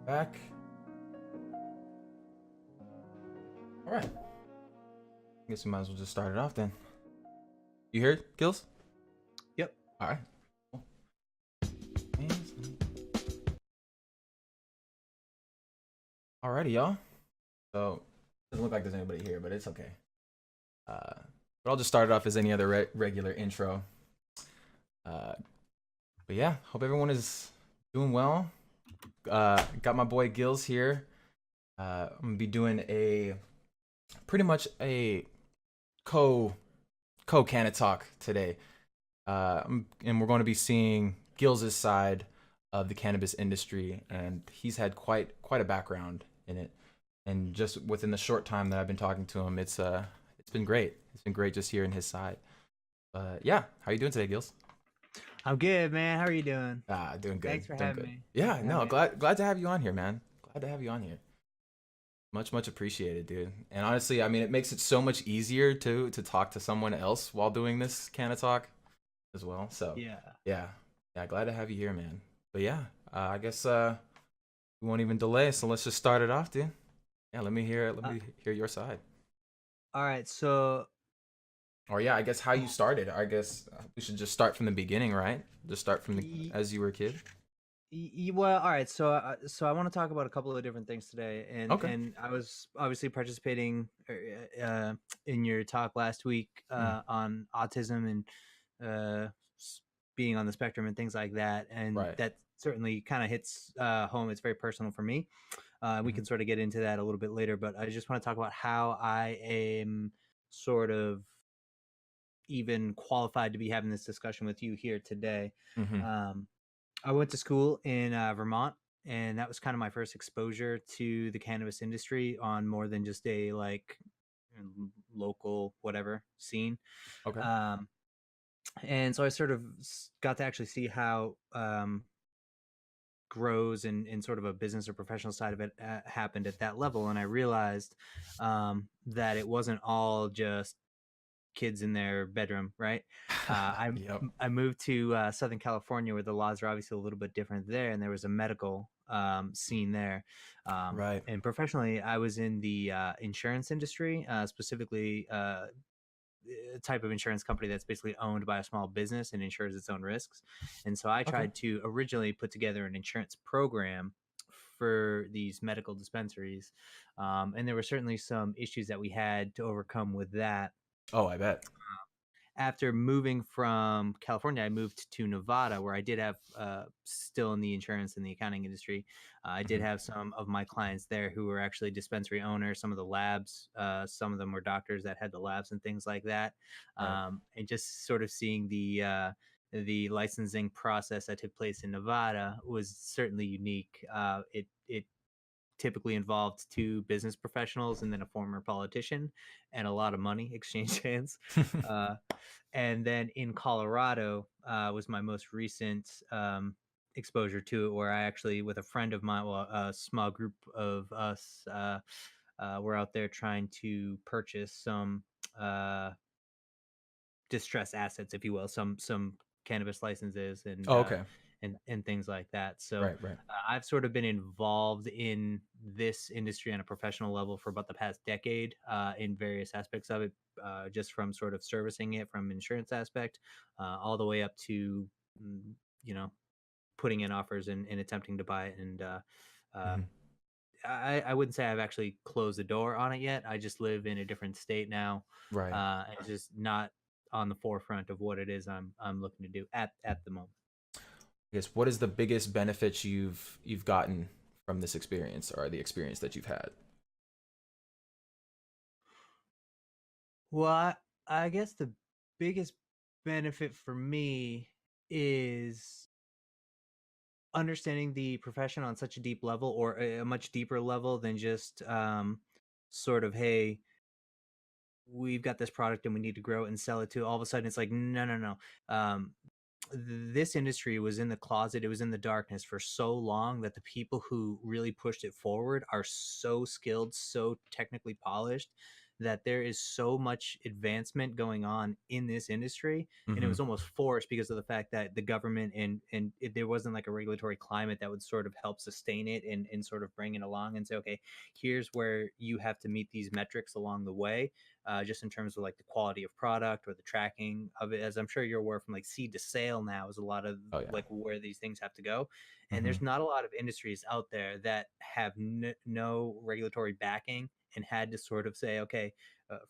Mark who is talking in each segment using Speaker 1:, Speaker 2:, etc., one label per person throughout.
Speaker 1: Back. All right. Guess we might as well just start it off then. You heard, Gills?
Speaker 2: Yep.
Speaker 1: All right. Cool. Alrighty, y'all. So doesn't look like there's anybody here, but it's okay. But I'll just start it off as any other regular intro. But yeah, hope everyone is doing well. Got my boy Gills here. I'm gonna be doing pretty much a co Canna talk today. And we're going to be seeing Gills' side of the cannabis industry, and he's had quite a background in it. And just within the short time that I've been talking to him, it's been great. It's been great just hearing his side. Yeah, how are you doing today, Gills?
Speaker 2: I'm good, man. How are you doing?
Speaker 1: Doing good.
Speaker 2: Thanks for
Speaker 1: Doing
Speaker 2: having
Speaker 1: good.
Speaker 2: me.
Speaker 1: Yeah, no, glad to have you on here, man. Glad to have you on here. Much appreciated, dude. And honestly, I mean, it makes it so much easier to talk to someone else while doing this Canna talk as well. So
Speaker 2: Yeah.
Speaker 1: yeah, glad to have you here, man. But yeah, I guess we won't even delay. So let's just start it off, dude. Yeah, let me hear your side.
Speaker 2: All right. So,
Speaker 1: Or yeah, I guess how you started. I guess we should just start from the beginning, right? Just start from
Speaker 2: y-
Speaker 1: as you were a kid.
Speaker 2: well, all right. So I want to talk about a couple of different things today,
Speaker 1: Okay.
Speaker 2: and I was obviously participating in your talk last week
Speaker 1: Mm,
Speaker 2: on autism and being on the spectrum and things like that, and
Speaker 1: right.
Speaker 2: that certainly kind of hits home. It's very personal for me. We
Speaker 1: Hmm.
Speaker 2: can sort of get into that a little bit later, but I just want to talk about how I am sort of even qualified to be having this discussion with you here today.
Speaker 1: Hmm.
Speaker 2: Um, I went to school in Vermont, and that was kind of my first exposure to the cannabis industry on more than just a local whatever scene.
Speaker 1: Okay.
Speaker 2: Um, and so I sort of got to actually see how grows and sort of a business or professional side of it happened at that level. And I realized that it wasn't all just kids in their bedroom, right? Uh, I
Speaker 1: Yep.
Speaker 2: I moved to Southern California, where the laws are obviously a little bit different there, and there was a medical scene there.
Speaker 1: Right.
Speaker 2: And professionally, I was in the insurance industry, specifically a type of insurance company that's basically owned by a small business and insures its own risks. And so I
Speaker 1: Okay.
Speaker 2: tried to originally put together an insurance program for these medical dispensaries. And there were certainly some issues that we had to overcome with that.
Speaker 1: Oh, I bet.
Speaker 2: After moving from California, I moved to Nevada, where I did have still in the insurance and the accounting industry. I did
Speaker 1: Hmm.
Speaker 2: have some of my clients there who were actually dispensary owners. Some of the labs, some of them were doctors that had the labs and things like that.
Speaker 1: Right.
Speaker 2: And just sort of seeing the licensing process that took place in Nevada was certainly unique. It typically involved two business professionals and then a former politician and a lot of money exchanged hands. Uh, and then in Colorado was my most recent exposure to it, where I actually, with a friend of mine, well, a small group of us, were out there trying to purchase some uh, distressed assets, if you will, some cannabis licenses
Speaker 1: Oh, okay.
Speaker 2: and things like that. So
Speaker 1: Right.
Speaker 2: I've sort of been involved in this industry on a professional level for about the past decade in various aspects of it, just from sort of servicing it from insurance aspect all the way up to mm, you know putting in offers and attempting to buy it. And uh,
Speaker 1: Hmm.
Speaker 2: I wouldn't say I've actually closed the door on it yet. I just live in a different state now.
Speaker 1: Right.
Speaker 2: And it's just not on the forefront of what it is I'm looking to do at the moment.
Speaker 1: I guess what is the biggest benefits you've gotten from this experience or the experience that you've had?
Speaker 2: Well, I guess the biggest benefit for me is understanding the profession on such a deep level, or a much deeper level than just sort of, hey, we've got this product and we need to grow it and sell it to. All of a sudden, it's like, no. Um, this industry was in the closet, it was in the darkness for so long that the people who really pushed it forward are so skilled, so technically polished, that there is so much advancement going on in this industry, and it
Speaker 1: Mm-hmm.
Speaker 2: was almost forced because of the fact that the government there wasn't like a regulatory climate that would sort of help sustain it and sort of bring it along and say, okay, here's where you have to meet these metrics along the way, just in terms of like the quality of product or the tracking of it. As I'm sure you're aware, from like seed to sale now is a lot of
Speaker 1: Oh yeah.
Speaker 2: like where these things have to go. And
Speaker 1: Mm-hmm.
Speaker 2: there's not a lot of industries out there that have no regulatory backing and had to sort of say, okay,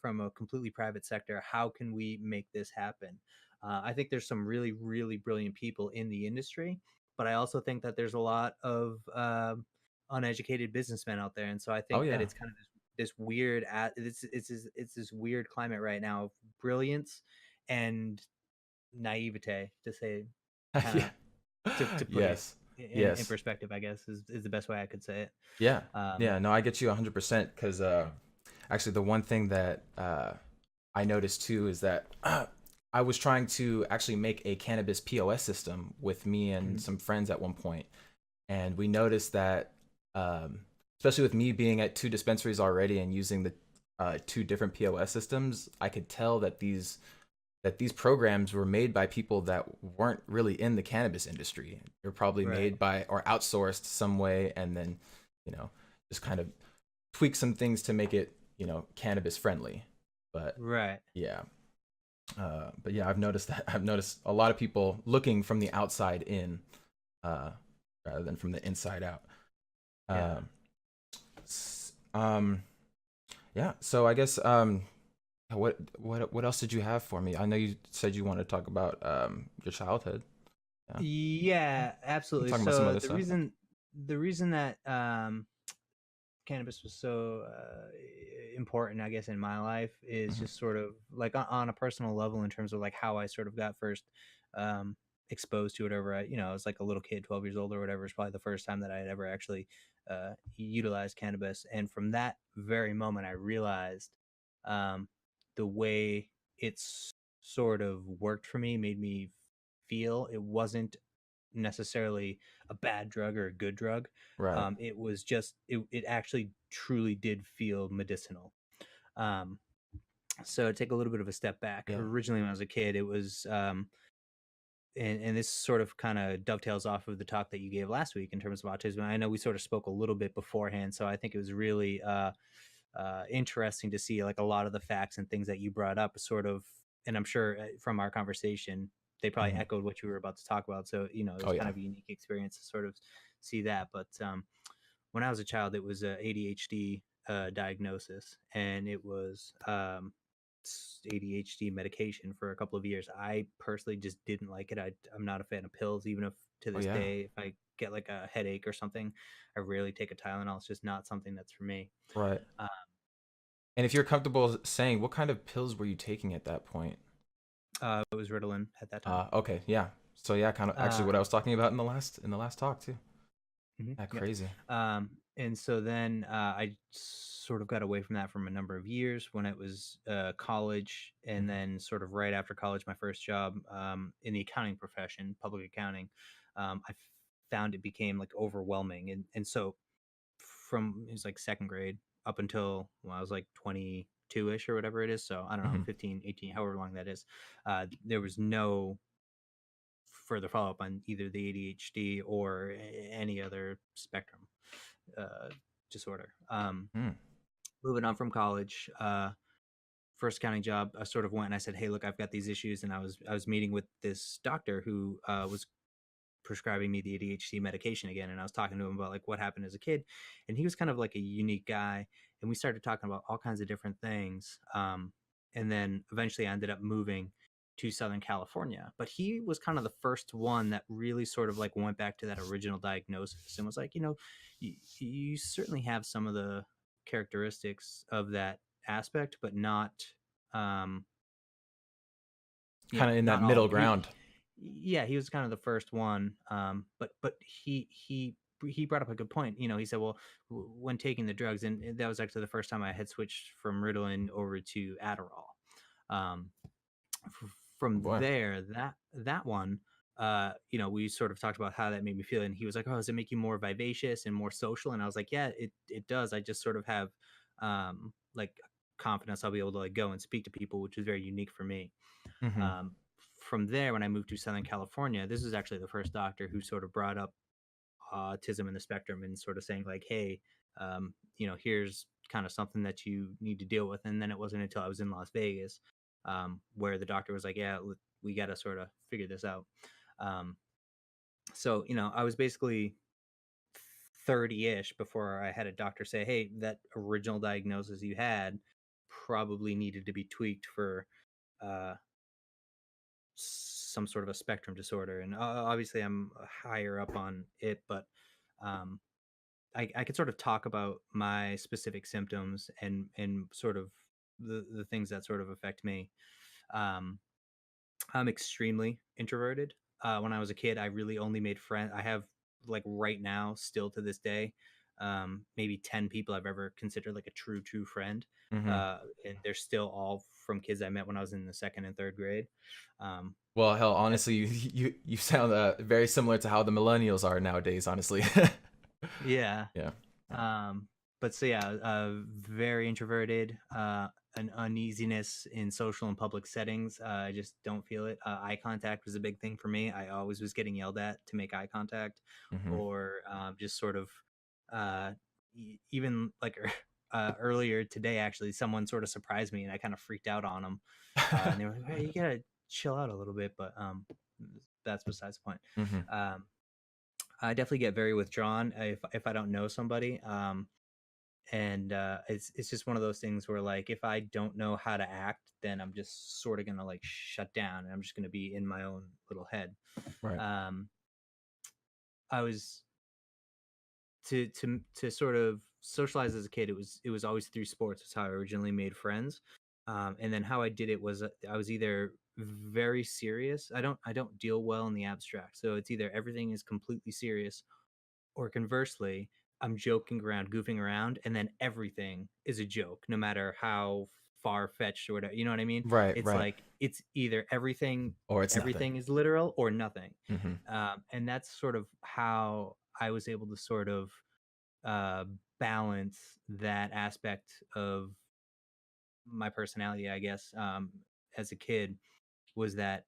Speaker 2: from a completely private sector, how can we make this happen? I think there's some really, really brilliant people in the industry, but I also think that there's a lot of uneducated businessmen out there, and so I
Speaker 1: Oh
Speaker 2: think that
Speaker 1: yeah.
Speaker 2: it's kind of this weird it's this weird climate right now of brilliance and naivete, to say, kind
Speaker 1: Yeah.
Speaker 2: of, to put it
Speaker 1: Yes.
Speaker 2: in
Speaker 1: Yes.
Speaker 2: perspective, I guess is the best way I could say it.
Speaker 1: Yeah.
Speaker 2: Um,
Speaker 1: Yeah. No, I get you 100% because actually the one thing that I noticed too is that I was trying to actually make a cannabis POS system with me and
Speaker 2: mhm,
Speaker 1: some friends at one point, and we noticed that, especially with me being at two dispensaries already and using the two different POS systems, I could tell that these programs were made by people that weren't really in the cannabis industry. They're probably
Speaker 2: right,
Speaker 1: made by or outsourced some way, and then, you know, just kind of tweak some things to make it, cannabis friendly. But
Speaker 2: right.
Speaker 1: yeah, but yeah, I've noticed that I've noticed a lot of people looking from the outside in, uh, rather than from the inside out.
Speaker 2: Yeah.
Speaker 1: Um, s- um, yeah. So I guess what else did you have for me? I know you said you wanted to talk about your childhood. Yeah,
Speaker 2: Yeah,
Speaker 1: I'm
Speaker 2: absolutely.
Speaker 1: talking about some
Speaker 2: So
Speaker 1: other stuff.
Speaker 2: the reason that cannabis was so important, I guess, in my life is
Speaker 1: Hmm.
Speaker 2: just sort of like on a personal level in terms of like how I sort of got first um, exposed to it over. I was like a little kid, 12 years old or whatever. It's probably the first time that I had ever actually utilized cannabis, and from that very moment, I realized um, the way it's sort of worked for me made me feel it wasn't necessarily a bad drug or a good drug.
Speaker 1: Right.
Speaker 2: It was just it actually truly did feel medicinal. Um, so to take a little bit of a step back,
Speaker 1: Yeah.
Speaker 2: originally when I was a kid, it was and this sort of kind of dovetails off of the talk that you gave last week in terms of autism. I know we sort of spoke a little bit beforehand, so I think it was really interesting to see like a lot of the facts and things that you brought up sort of, and I'm sure from our conversation they probably
Speaker 1: Hmm.
Speaker 2: echoed what you were about to talk about, so it
Speaker 1: Oh
Speaker 2: was kind
Speaker 1: yeah.
Speaker 2: of a unique experience to sort of see that. But when I was a child, it was a ADHD diagnosis, and it was ADHD medication for a couple of years. I personally just didn't like it. I'm not a fan of pills, even if to
Speaker 1: Oh
Speaker 2: this
Speaker 1: yeah.
Speaker 2: day, if I get like a headache or something, I rarely take a Tylenol. It's just not something that's for me.
Speaker 1: Right.
Speaker 2: Uh,
Speaker 1: And if you're comfortable saying, what kind of pills were you taking at that point?
Speaker 2: it was Ritalin at that time.
Speaker 1: Okay. Yeah. So yeah, kind of actually
Speaker 2: Uh,
Speaker 1: what I was talking about in the last talk too. Yeah.
Speaker 2: Yep.
Speaker 1: Crazy.
Speaker 2: And so then I sort of got away from that from a number of years when it was college, and
Speaker 1: Hmm.
Speaker 2: then sort of right after college, my first job in the accounting profession, public accounting. I found it became like overwhelming, and so from it was like second grade up until when I was like 22-ish or whatever it is. So I don't know,
Speaker 1: Hmm.
Speaker 2: 15, 18, however long that is. There was no further follow up on either the ADHD or any other spectrum uh, disorder.
Speaker 1: Mm.
Speaker 2: Moving on from college, first accounting job, I sort of went and I said, "Hey, look, I've got these issues," and I was meeting with this doctor who was prescribing me the ADHD medication again, and I was talking to him about like what happened as a kid, and he was kind of like a unique guy, and we started talking about all kinds of different things, and then eventually I ended up moving to Southern California, but he was kind of the first one that really sort of like went back to that original diagnosis and was like, you certainly have some of the characteristics of that aspect, but not um
Speaker 1: Kind of in that
Speaker 2: not all of
Speaker 1: middle
Speaker 2: them. he
Speaker 1: ground.
Speaker 2: Yeah, he was kind of the first one. But he brought up a good point. He said, well, when taking the drugs, and that was actually the first time I had switched from Ritalin over to Adderall. Um,
Speaker 1: Oh
Speaker 2: from
Speaker 1: boy.
Speaker 2: there, that one, we sort of talked about how that made me feel, and he was like, "Oh, does it make you more vivacious and more social?" And I was like, "Yeah, it does. I just sort of have like confidence, I'll be able to like go and speak to people, which is very unique for me.
Speaker 1: Mm-hmm.
Speaker 2: Um, from there, when I moved to Southern California, this is actually the first doctor who sort of brought up autism in the spectrum and sort of saying like, hey, here's kind of something that you need to deal with. And then it wasn't until I was in Las Vegas where the doctor was like, yeah, we got to sort of figure this out. Um, so, I was basically 30-ish before I had a doctor say, hey, that original diagnosis you had probably needed to be tweaked for uh, some sort of a spectrum disorder. And obviously I'm higher up on it, but um, I could sort of talk about my specific symptoms and sort of the things that sort of affect me. Um, I'm extremely introverted. When I was a kid, I really only made friends. I have like right now, still to this day, maybe 10 people I've ever considered like a true friend.
Speaker 1: Mm-hmm.
Speaker 2: And they're still all from kids I met when I was in the second and third grade. Um,
Speaker 1: Well, hell,
Speaker 2: that's
Speaker 1: honestly, you sound very similar to how the millennials are nowadays. Honestly.
Speaker 2: Yeah.
Speaker 1: Yeah.
Speaker 2: But so yeah, very introverted, an uneasiness in social and public settings. I just don't feel it. Eye contact was a big thing for me. I always was getting yelled at to make eye contact,
Speaker 1: Mm-hmm.
Speaker 2: or just sort of, uh, even like earlier today, actually, someone sort of surprised me, and I kind of freaked out on them, and they were like, "Hey, you gotta chill out a little bit," but that's besides the point.
Speaker 1: Mm-hmm.
Speaker 2: Um, I definitely get very withdrawn if I don't know somebody. And it's just one of those things where like if I don't know how to act, then I'm just sort of gonna like shut down and I'm just gonna be in my own little head.
Speaker 1: Right.
Speaker 2: Um, I was to sort of socialize as a kid. It was always through sports. It's how I originally made friends. And then how I did it was I was either very serious. I don't deal well in the abstract, so it's either everything is completely serious or conversely, I'm joking around, goofing around, and then everything is a joke, no matter how far fetched or whatever. You know what I mean?
Speaker 1: Right.
Speaker 2: It's
Speaker 1: Right.
Speaker 2: like it's either everything
Speaker 1: Or it's nothing.
Speaker 2: everything is literal or nothing.
Speaker 1: Mm-hmm.
Speaker 2: And that's sort of how I was able to sort of uh, balance that aspect of my personality, I guess, as a kid, was that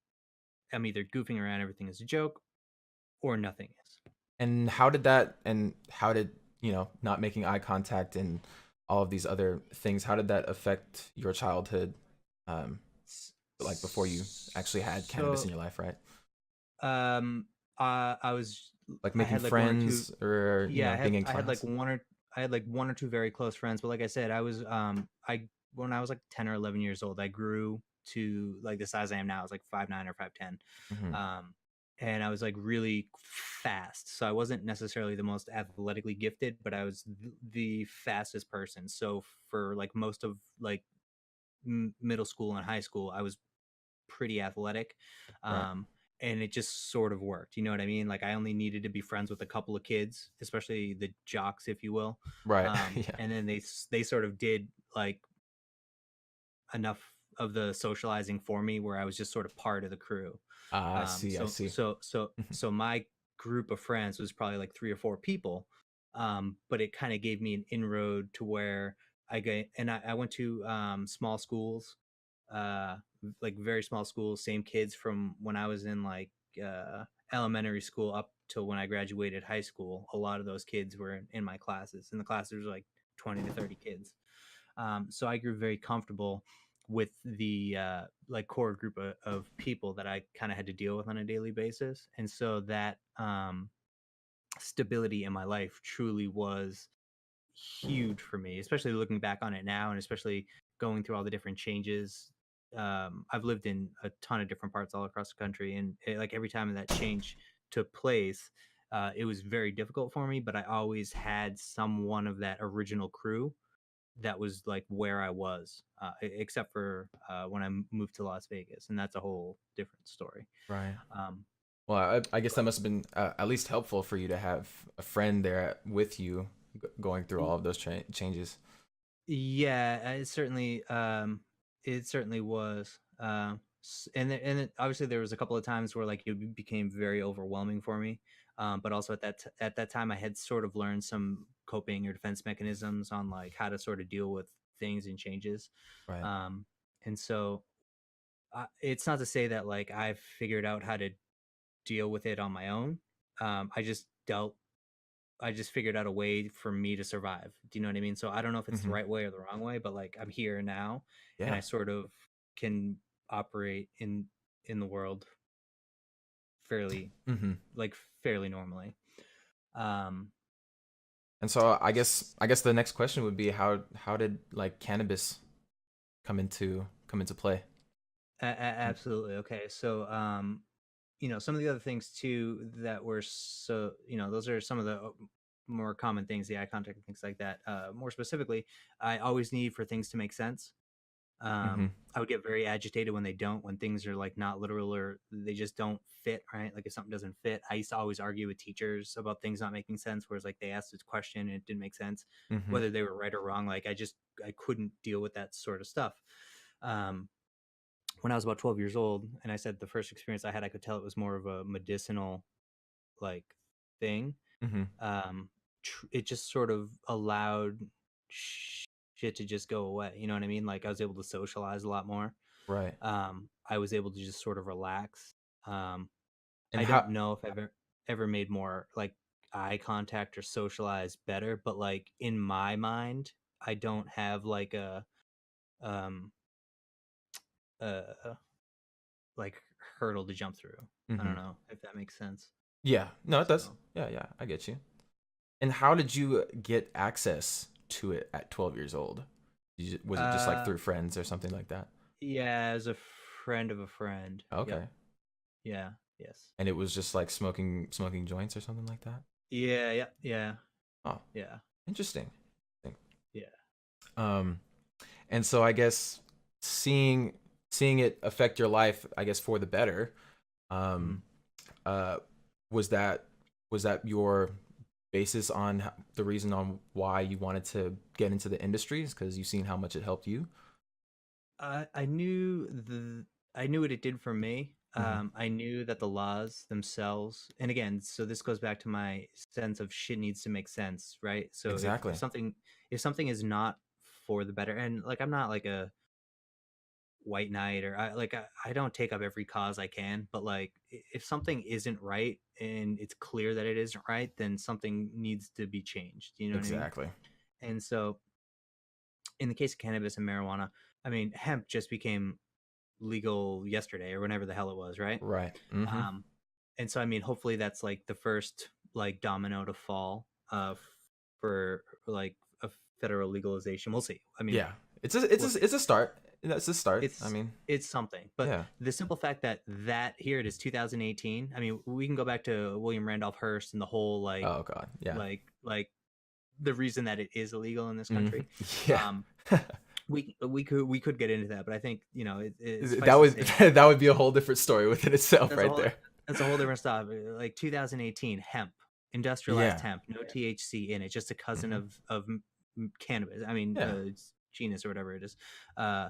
Speaker 2: I'm either goofing around, everything is a joke, or nothing is.
Speaker 1: And how did, not making eye contact and all of these other things, how did that affect your childhood? Um, like before you actually had cannabis in
Speaker 2: So
Speaker 1: your life, right?
Speaker 2: Um, I was
Speaker 1: Like
Speaker 2: I
Speaker 1: making
Speaker 2: had like one or two.
Speaker 1: friends or,
Speaker 2: Yeah,
Speaker 1: being in
Speaker 2: I had like
Speaker 1: class?
Speaker 2: one or two very close friends. But like I said, I was I when I was like 10 or 11 years old, I grew to like the size I am now. I was like 5'9" or 5'10.
Speaker 1: Mm-hmm.
Speaker 2: Um, and I was like really fast. So I wasn't necessarily the most athletically gifted, but I was the fastest person. So for like most of like middle school and high school, I was pretty athletic.
Speaker 1: Right.
Speaker 2: Um, and it just sort of worked. You know what I mean? Like I only needed to be friends with a couple of kids, especially the jocks, if you will.
Speaker 1: Right. Yeah.
Speaker 2: And then they sort of did like enough of the socializing for me where I was just sort of part of the crew.
Speaker 1: I see. I see. Mhm.
Speaker 2: So my group of friends was probably like 3 or 4 people, but it kind of gave me an inroad to where I went to small schools, uh, like very small schools, same kids from when I was in like elementary school up till when I graduated high school. A lot of those kids were in my classes, and the classes were like 20 to 30 kids. So I grew very comfortable with the like core group of people that I kind of had to deal with on a daily basis, and so that stability in my life truly was huge for me, especially looking back on it now, and especially going through all the different changes. I've lived in a ton of different parts all across the country, and like every time that change took place, it was very difficult for me. But I always had someone of that original crew that was like where I was, except for when I moved to Las Vegas, and that's a whole different story.
Speaker 1: Right.
Speaker 2: Um,
Speaker 1: Well, I guess that must have been at least helpful for you to have a friend there with you going through all of those changes.
Speaker 2: yeah, it certainly was. Obviously there was a couple of times where like it became very overwhelming for me. But also at that time I had sort of learned some coping or defense mechanisms on like how to sort of deal with things and changes.
Speaker 1: Right.
Speaker 2: Um, and so it's not to say that like I've figured out how to deal with it on my own. I just dealt I just figured out a way for me to survive. Do you know what I mean? So I don't know if it's the
Speaker 1: Hmm.
Speaker 2: right way or the wrong way, but like I'm here now and I
Speaker 1: Yeah.
Speaker 2: sort of can operate in the world fairly
Speaker 1: Hmm.
Speaker 2: like fairly normally. Um
Speaker 1: And so I guess the next question would be how did like cannabis come into play? Mm.
Speaker 2: absolutely. Okay. So some of the other things too that were so, those are some of the more common things, the eye contact and things like that. More specifically, I always need for things to make sense.
Speaker 1: Mhm.
Speaker 2: I would get very agitated when they don't, when things are like not literal or they just don't fit, right? Like if something doesn't fit, I used to always argue with teachers about things not making sense, whereas like they asked this question and it didn't make sense,
Speaker 1: Mhm.
Speaker 2: whether they were right or wrong. Like I couldn't deal with that sort of stuff. Um, when I was about 12 years old, and I said the first experience I had, I could tell it was more of a medicinal like thing.
Speaker 1: Mhm.
Speaker 2: um it just sort of allowed shit to just go away, you know what I mean? Like I was able to socialize a lot more.
Speaker 1: Right.
Speaker 2: I was able to just sort of relax.
Speaker 1: And
Speaker 2: I
Speaker 1: how
Speaker 2: don't know if I've ever made more like eye contact or socialize better, but like in my mind I don't have like um a like hurdle to jump through. I don't
Speaker 1: Mhm.
Speaker 2: know if that makes sense.
Speaker 1: Yeah. No, it does.
Speaker 2: So
Speaker 1: Yeah, yeah, I get you. And how did you get access to it at 12 years old? Was it just like
Speaker 2: uh
Speaker 1: through friends or something like that?
Speaker 2: yeah, as a friend of a friend. Yep.
Speaker 1: Okay.
Speaker 2: Yeah. Yes.
Speaker 1: And it was just like smoking joints or something like that?
Speaker 2: Yeah. Yeah. Yeah.
Speaker 1: Oh,
Speaker 2: Yeah.
Speaker 1: interesting.
Speaker 2: Yeah.
Speaker 1: Um and so I guess seeing seeing it affect your life, I guess for the better, um
Speaker 2: Mhm.
Speaker 1: uh was that was that your basis on the reason on why you wanted to get into the industries because you've seen how much it helped you?
Speaker 2: I knew I knew what it did for me.
Speaker 1: Hmm.
Speaker 2: I knew that the laws themselves, and again, so this goes back to my sense of shit needs to make sense, right? So
Speaker 1: Exactly.
Speaker 2: if something is not for the better, and like I'm not like a white knight or I don't take up every cause I can, but like if something isn't right and it's clear that it isn't right, then something needs to be changed. You know what I mean?
Speaker 1: Exactly.
Speaker 2: And so in the case of cannabis and marijuana, I mean, hemp just became legal yesterday or whenever the hell it was, right?
Speaker 1: Right. Hmm.
Speaker 2: Um, and so, I mean, hopefully that's like the first like domino to fall for like a federal legalization. We'll see. I mean,
Speaker 1: Yeah. It's
Speaker 2: we'll see.
Speaker 1: it's a start. That's a start. I
Speaker 2: It's
Speaker 1: mean,
Speaker 2: it's something, but
Speaker 1: yeah.
Speaker 2: the simple fact that here it is 2018. I mean, we can go back to William Randolph Hearst and the whole
Speaker 1: Oh God. Yeah.
Speaker 2: like the reason that it is illegal in this
Speaker 1: Hmm.
Speaker 2: country.
Speaker 1: Yeah.
Speaker 2: Um, we could get into that, but I think it
Speaker 1: That
Speaker 2: suffice to
Speaker 1: would
Speaker 2: say
Speaker 1: that would be a whole different story within itself,
Speaker 2: that's a
Speaker 1: right
Speaker 2: whole
Speaker 1: there.
Speaker 2: that's a whole different stuff. Like 2018, hemp, industrialized
Speaker 1: Yeah.
Speaker 2: hemp, no THC in it, just a cousin
Speaker 1: Hmm.
Speaker 2: of cannabis. I mean,
Speaker 1: Yeah.
Speaker 2: it's genus or whatever it is. Uh,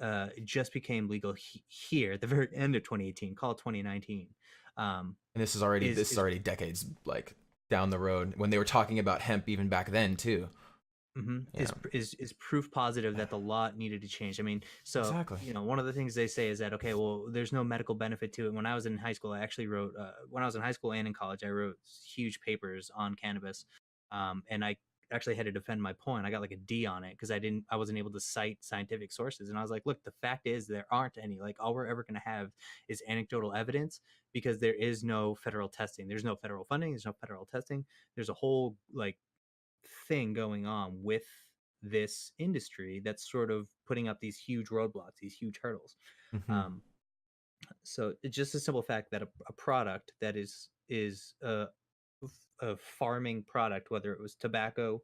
Speaker 2: it just became legal here at the very end of 2018. Call it 2019. Um,
Speaker 1: And this is already
Speaker 2: is
Speaker 1: this is
Speaker 2: is
Speaker 1: already decades like down the road when they were talking about hemp even back then too. Yeah.
Speaker 2: is proof positive that the law needed to change. I mean, so
Speaker 1: Exactly.
Speaker 2: one of the things they say is that okay, well, there's no medical benefit to it. When I was in high school, I actually wrote when I was in high school and in college, I wrote huge papers on cannabis, and I actually had to defend my point. I got like a D on it because I wasn't able to cite scientific sources, and I was like, look, the fact is there aren't any. Like all we're ever going to have is anecdotal evidence because there is no federal testing, there's no federal funding, there's no federal testing. There's a whole like thing going on with this industry that's sort of putting up these huge roadblocks, these huge hurdles.
Speaker 1: Hmm.
Speaker 2: Um, so it's just a simple fact that a product that is a farming product, whether it was tobacco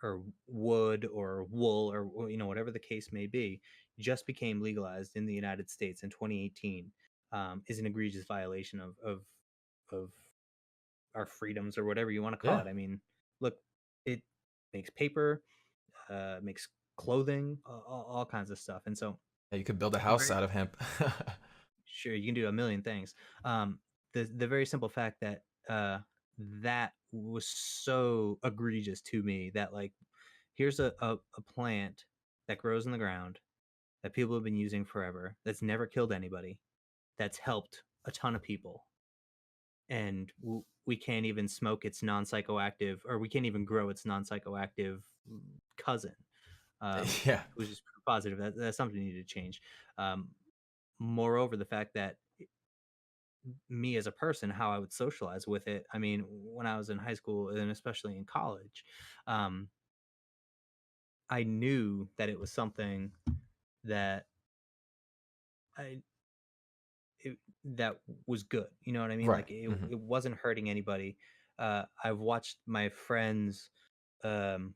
Speaker 2: or wood or wool or whatever the case may be, just became legalized in the United States in 2018, is an egregious violation of our freedoms or whatever you want to call
Speaker 1: Yeah.
Speaker 2: it. I mean, look, it makes paper, makes clothing, all kinds of stuff. And so,
Speaker 1: Yeah, you could build a
Speaker 2: the
Speaker 1: house
Speaker 2: very
Speaker 1: out of hemp.
Speaker 2: sure you can do a million things. The very simple fact that that was so egregious to me that like here's a plant. that grows in the ground that people have been using forever, that's never killed anybody, that's helped a ton of people, and we can't even smoke its non-psychoactive, or we can't even grow its non-psychoactive cousin,
Speaker 1: Yeah.
Speaker 2: which is positive. That's something that needed to change. Um, Moreover, the fact that me as a person, how I would socialize with it. I mean, when I was in high school and especially in college, um, I knew that it was something that I that was good. You know what I mean?
Speaker 1: Right.
Speaker 2: Like it,
Speaker 1: Hmm.
Speaker 2: it wasn't hurting anybody. I've watched my friends um,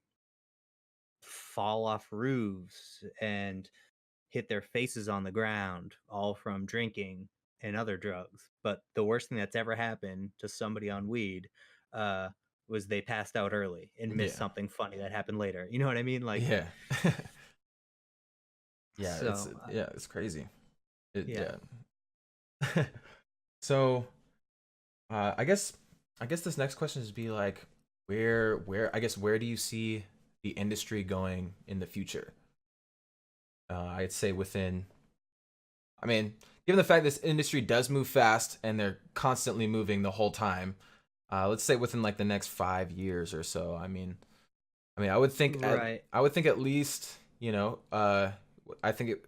Speaker 2: fall off roofs and hit their faces on the ground, all from drinking and other drugs. But the worst thing that's ever happened to somebody on weed uh, was they passed out early and missed
Speaker 1: Yeah.
Speaker 2: something funny that happened later. You know what I mean? Like,
Speaker 1: Yeah. Yeah. It's
Speaker 2: so
Speaker 1: yeah. It's crazy.
Speaker 2: yeah.
Speaker 1: Yeah. So, I guess, this next question is be like, where do you see the industry going in the future? I'd say within, I mean, given the fact this industry does move fast and they're constantly moving the whole time, let's say within like the next 5 years or so. I would think
Speaker 2: Right.
Speaker 1: at least, I think it,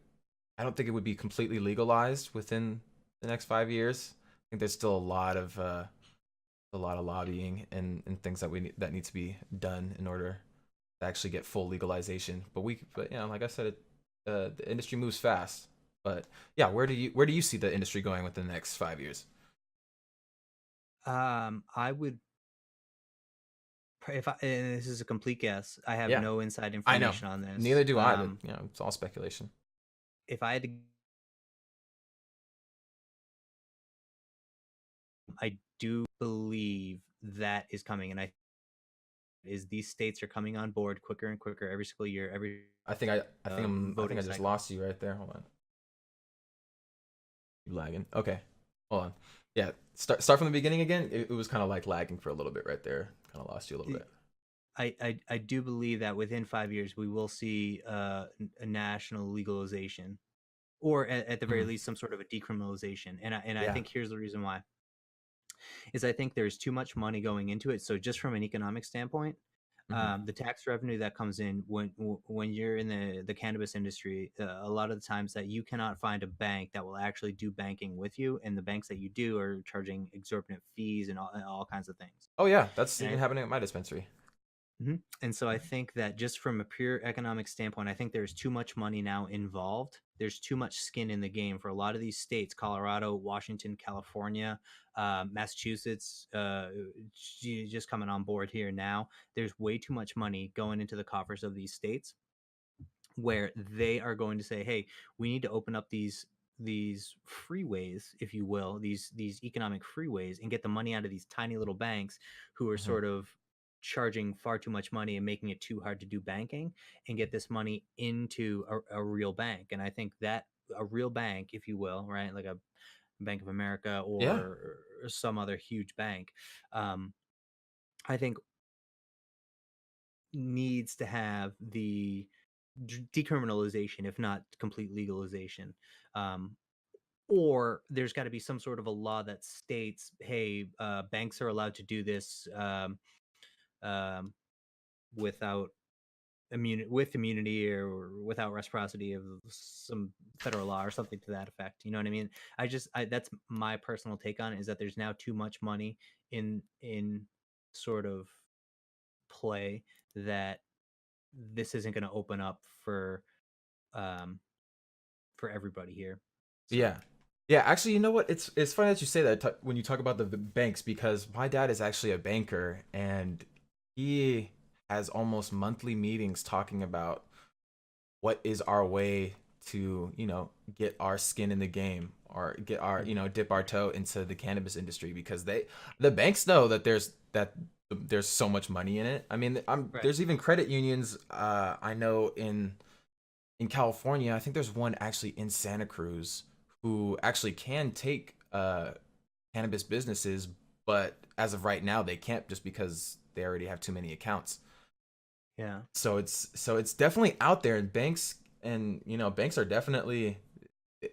Speaker 1: I don't think it would be completely legalized within the next 5 years. I think there's still a lot of lobbying and things that need to be done in order to actually get full legalization. But like I said, the industry moves fast. But yeah, where do you see the industry going within the next 5 years?
Speaker 2: I would, if I, and this is a complete guess, I have
Speaker 1: Yeah,
Speaker 2: no inside
Speaker 1: I know.
Speaker 2: information on
Speaker 1: Neither
Speaker 2: this.
Speaker 1: do I, but it's all speculation.
Speaker 2: If I had to, I do believe that is coming, and I is these states are coming on board quicker and quicker every single year, every
Speaker 1: I think
Speaker 2: voting
Speaker 1: I just
Speaker 2: cycle.
Speaker 1: lost you right there. Hold on, you lagging. Okay, hold on. Yeah, start from the beginning again. It was kind of like lagging for a little bit right there. Kind of lost you a little bit.
Speaker 2: I do believe that within 5 years we will see a national legalization, or at the very
Speaker 1: Mhm.
Speaker 2: least some sort of a decriminalization. And I
Speaker 1: Yeah.
Speaker 2: think here's the reason why is I think there's too much money going into it. So just from an economic standpoint,
Speaker 1: Hmm.
Speaker 2: the tax revenue that comes in when you're in the cannabis industry, a lot of the times that you cannot find a bank that will actually do banking with you, and the banks that you do are charging exorbitant fees and all kinds of things.
Speaker 1: Oh yeah, that's
Speaker 2: And
Speaker 1: even happening at my dispensary.
Speaker 2: And so I think that just from a pure economic standpoint, I think there's too much money now involved. There's too much skin in the game for a lot of these states: Colorado, Washington, California, Massachusetts, just coming on board here now. There's way too much money going into the coffers of these states, where they are going to say, "Hey, we need to open up these freeways, if you will, these economic freeways, and get the money out of these tiny little banks who are
Speaker 1: Hmm.
Speaker 2: sort of charging far too much money and making it too hard to do banking, and get this money into a real bank." And I think that a real bank, if you will, right, like a Bank of America
Speaker 1: Yeah.
Speaker 2: or some other huge bank, um, I think needs to have the decriminalization, if not complete legalization. Um, or there's got to be some sort of a law that states, hey, banks are allowed to do this um, without with immunity or without reciprocity of some federal law or something to that effect. You know what I mean? That's my personal take on it, is that there's now too much money in sort of play, that this isn't going to open up um, for everybody here. So
Speaker 1: Yeah. Yeah, actually, you know what? It's funny that you say that when you talk about the banks, because my dad is actually a banker and he has almost monthly meetings talking about what is our way to, get our skin in the game or get our,
Speaker 2: mhm,
Speaker 1: dip our toe into the cannabis industry because the banks know that there's so much money in it. I mean,
Speaker 2: right.
Speaker 1: there's even credit unions I know in California. I think there's one actually in Santa Cruz who actually can take cannabis businesses, but as of right now, they can't just because they already have too many accounts.
Speaker 2: Yeah.
Speaker 1: So it's definitely out there, and banks are definitely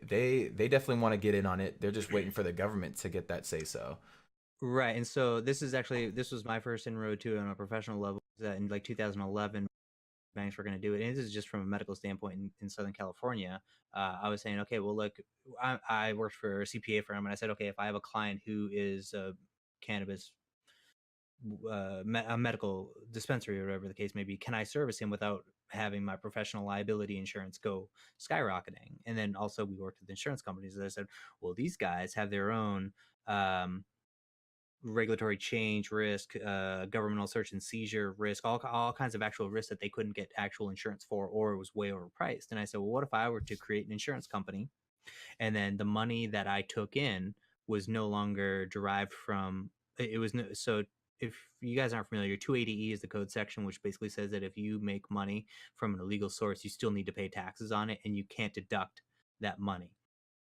Speaker 1: they definitely want to get in on it. They're just waiting for the government to get that say so.
Speaker 2: Right. And so this was my first inroad to it on a professional level. That in like 2011, banks were going to do it. And this is just from a medical standpoint in Southern California. I was saying, okay, well, look, I worked for a CPA firm, and I said, okay, if I have a client who is a cannabis a medical dispensary or whatever the case may be, can I service him without having my professional liability insurance go skyrocketing? And then also we worked with insurance companies that I said, well, these guys have their own um, regulatory change risk, governmental search and seizure risk, all kinds of actual risks that they couldn't get actual insurance for, or it was way overpriced. And I said, well, what if I were to create an insurance company, and then the money that I took in was no longer derived from it was no, so if you guys aren't familiar, 280E is the code section, which basically says that if you make money from an illegal source, you still need to pay taxes on it, and you can't deduct that money.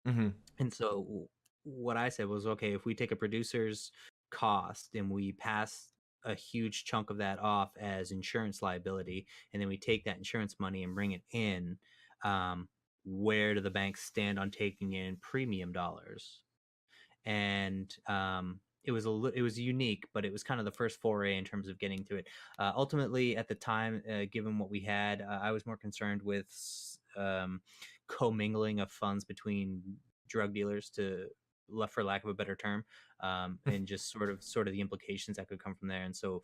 Speaker 1: Hmm.
Speaker 2: And so what I said was, okay, if we take a producer's cost and we pass a huge chunk of that off as insurance liability, and then we take that insurance money and bring it in, um, where do the banks stand on taking in premium dollars? And it was unique, but it was kind of the first foray in terms of getting to it. Ultimately, at the time, given what we had, I was more concerned with um, commingling of funds between drug dealers to for lack of a better term, and just sort of the implications that could come from there. And so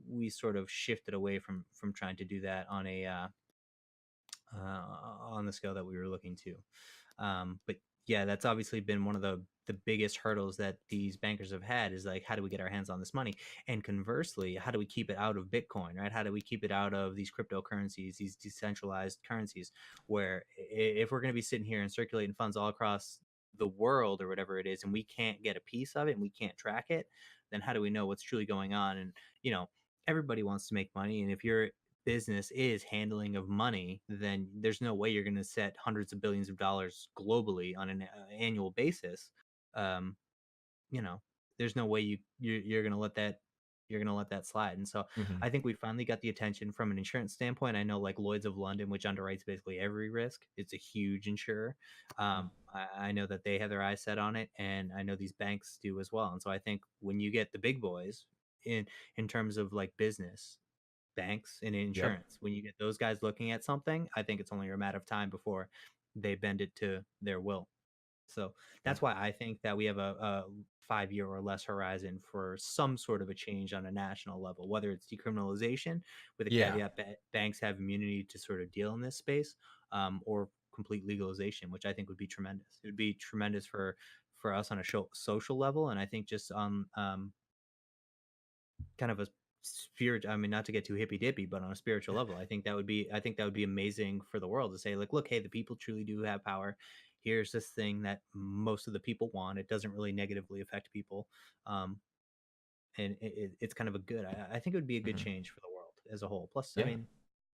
Speaker 2: we sort of shifted away from trying to do that on the scale that we were looking to. But yeah, that's obviously been one of the biggest hurdles that these bankers have had, is like, how do we get our hands on this money? And conversely, how do we keep it out of Bitcoin, right? How do we keep it out of these cryptocurrencies, these decentralized currencies, where if we're going to be sitting here and circulating funds all across the world or whatever it is, and we can't get a piece of it and we can't track it, then how do we know what's truly going on? And you know, everybody wants to make money, and if your business is handling of money, then there's no way you're going to set hundreds of billions of dollars globally on an annual basis. Um, you know, there's no way you're going to let that slide. And so
Speaker 1: Hmm.
Speaker 2: I think we finally got the attention from an insurance standpoint. I know like Lloyd's of London, which underwrites basically every risk, it's a huge insurer. I know that they have their eyes set on it, and I know these banks do as well. And so I think when you get the big boys in terms of like business, banks and
Speaker 1: Yep.
Speaker 2: insurance, when you get those guys looking at something, I think it's only a matter of time before they bend it to their will. So
Speaker 1: Yep.
Speaker 2: that's why I think that we have a 5 year or less horizon for some sort of a change on a national level, whether it's decriminalization with a
Speaker 1: Yeah.
Speaker 2: caveat that banks have immunity to sort of deal in this space, or complete legalization, which I think would be tremendous. It would be tremendous for us on a social level, and I think just on kind of a spirit, I mean, not to get too hippy dippy, but on a spiritual level, I think that would be amazing for the world to say, like, look, hey, the people truly do have power. Here's this thing that most of the people want. It doesn't really negatively affect people. um, and it's kind of a good, I think it would be a good
Speaker 1: Hmm.
Speaker 2: change for the world as a whole. Plus, I
Speaker 1: Yeah.
Speaker 2: mean,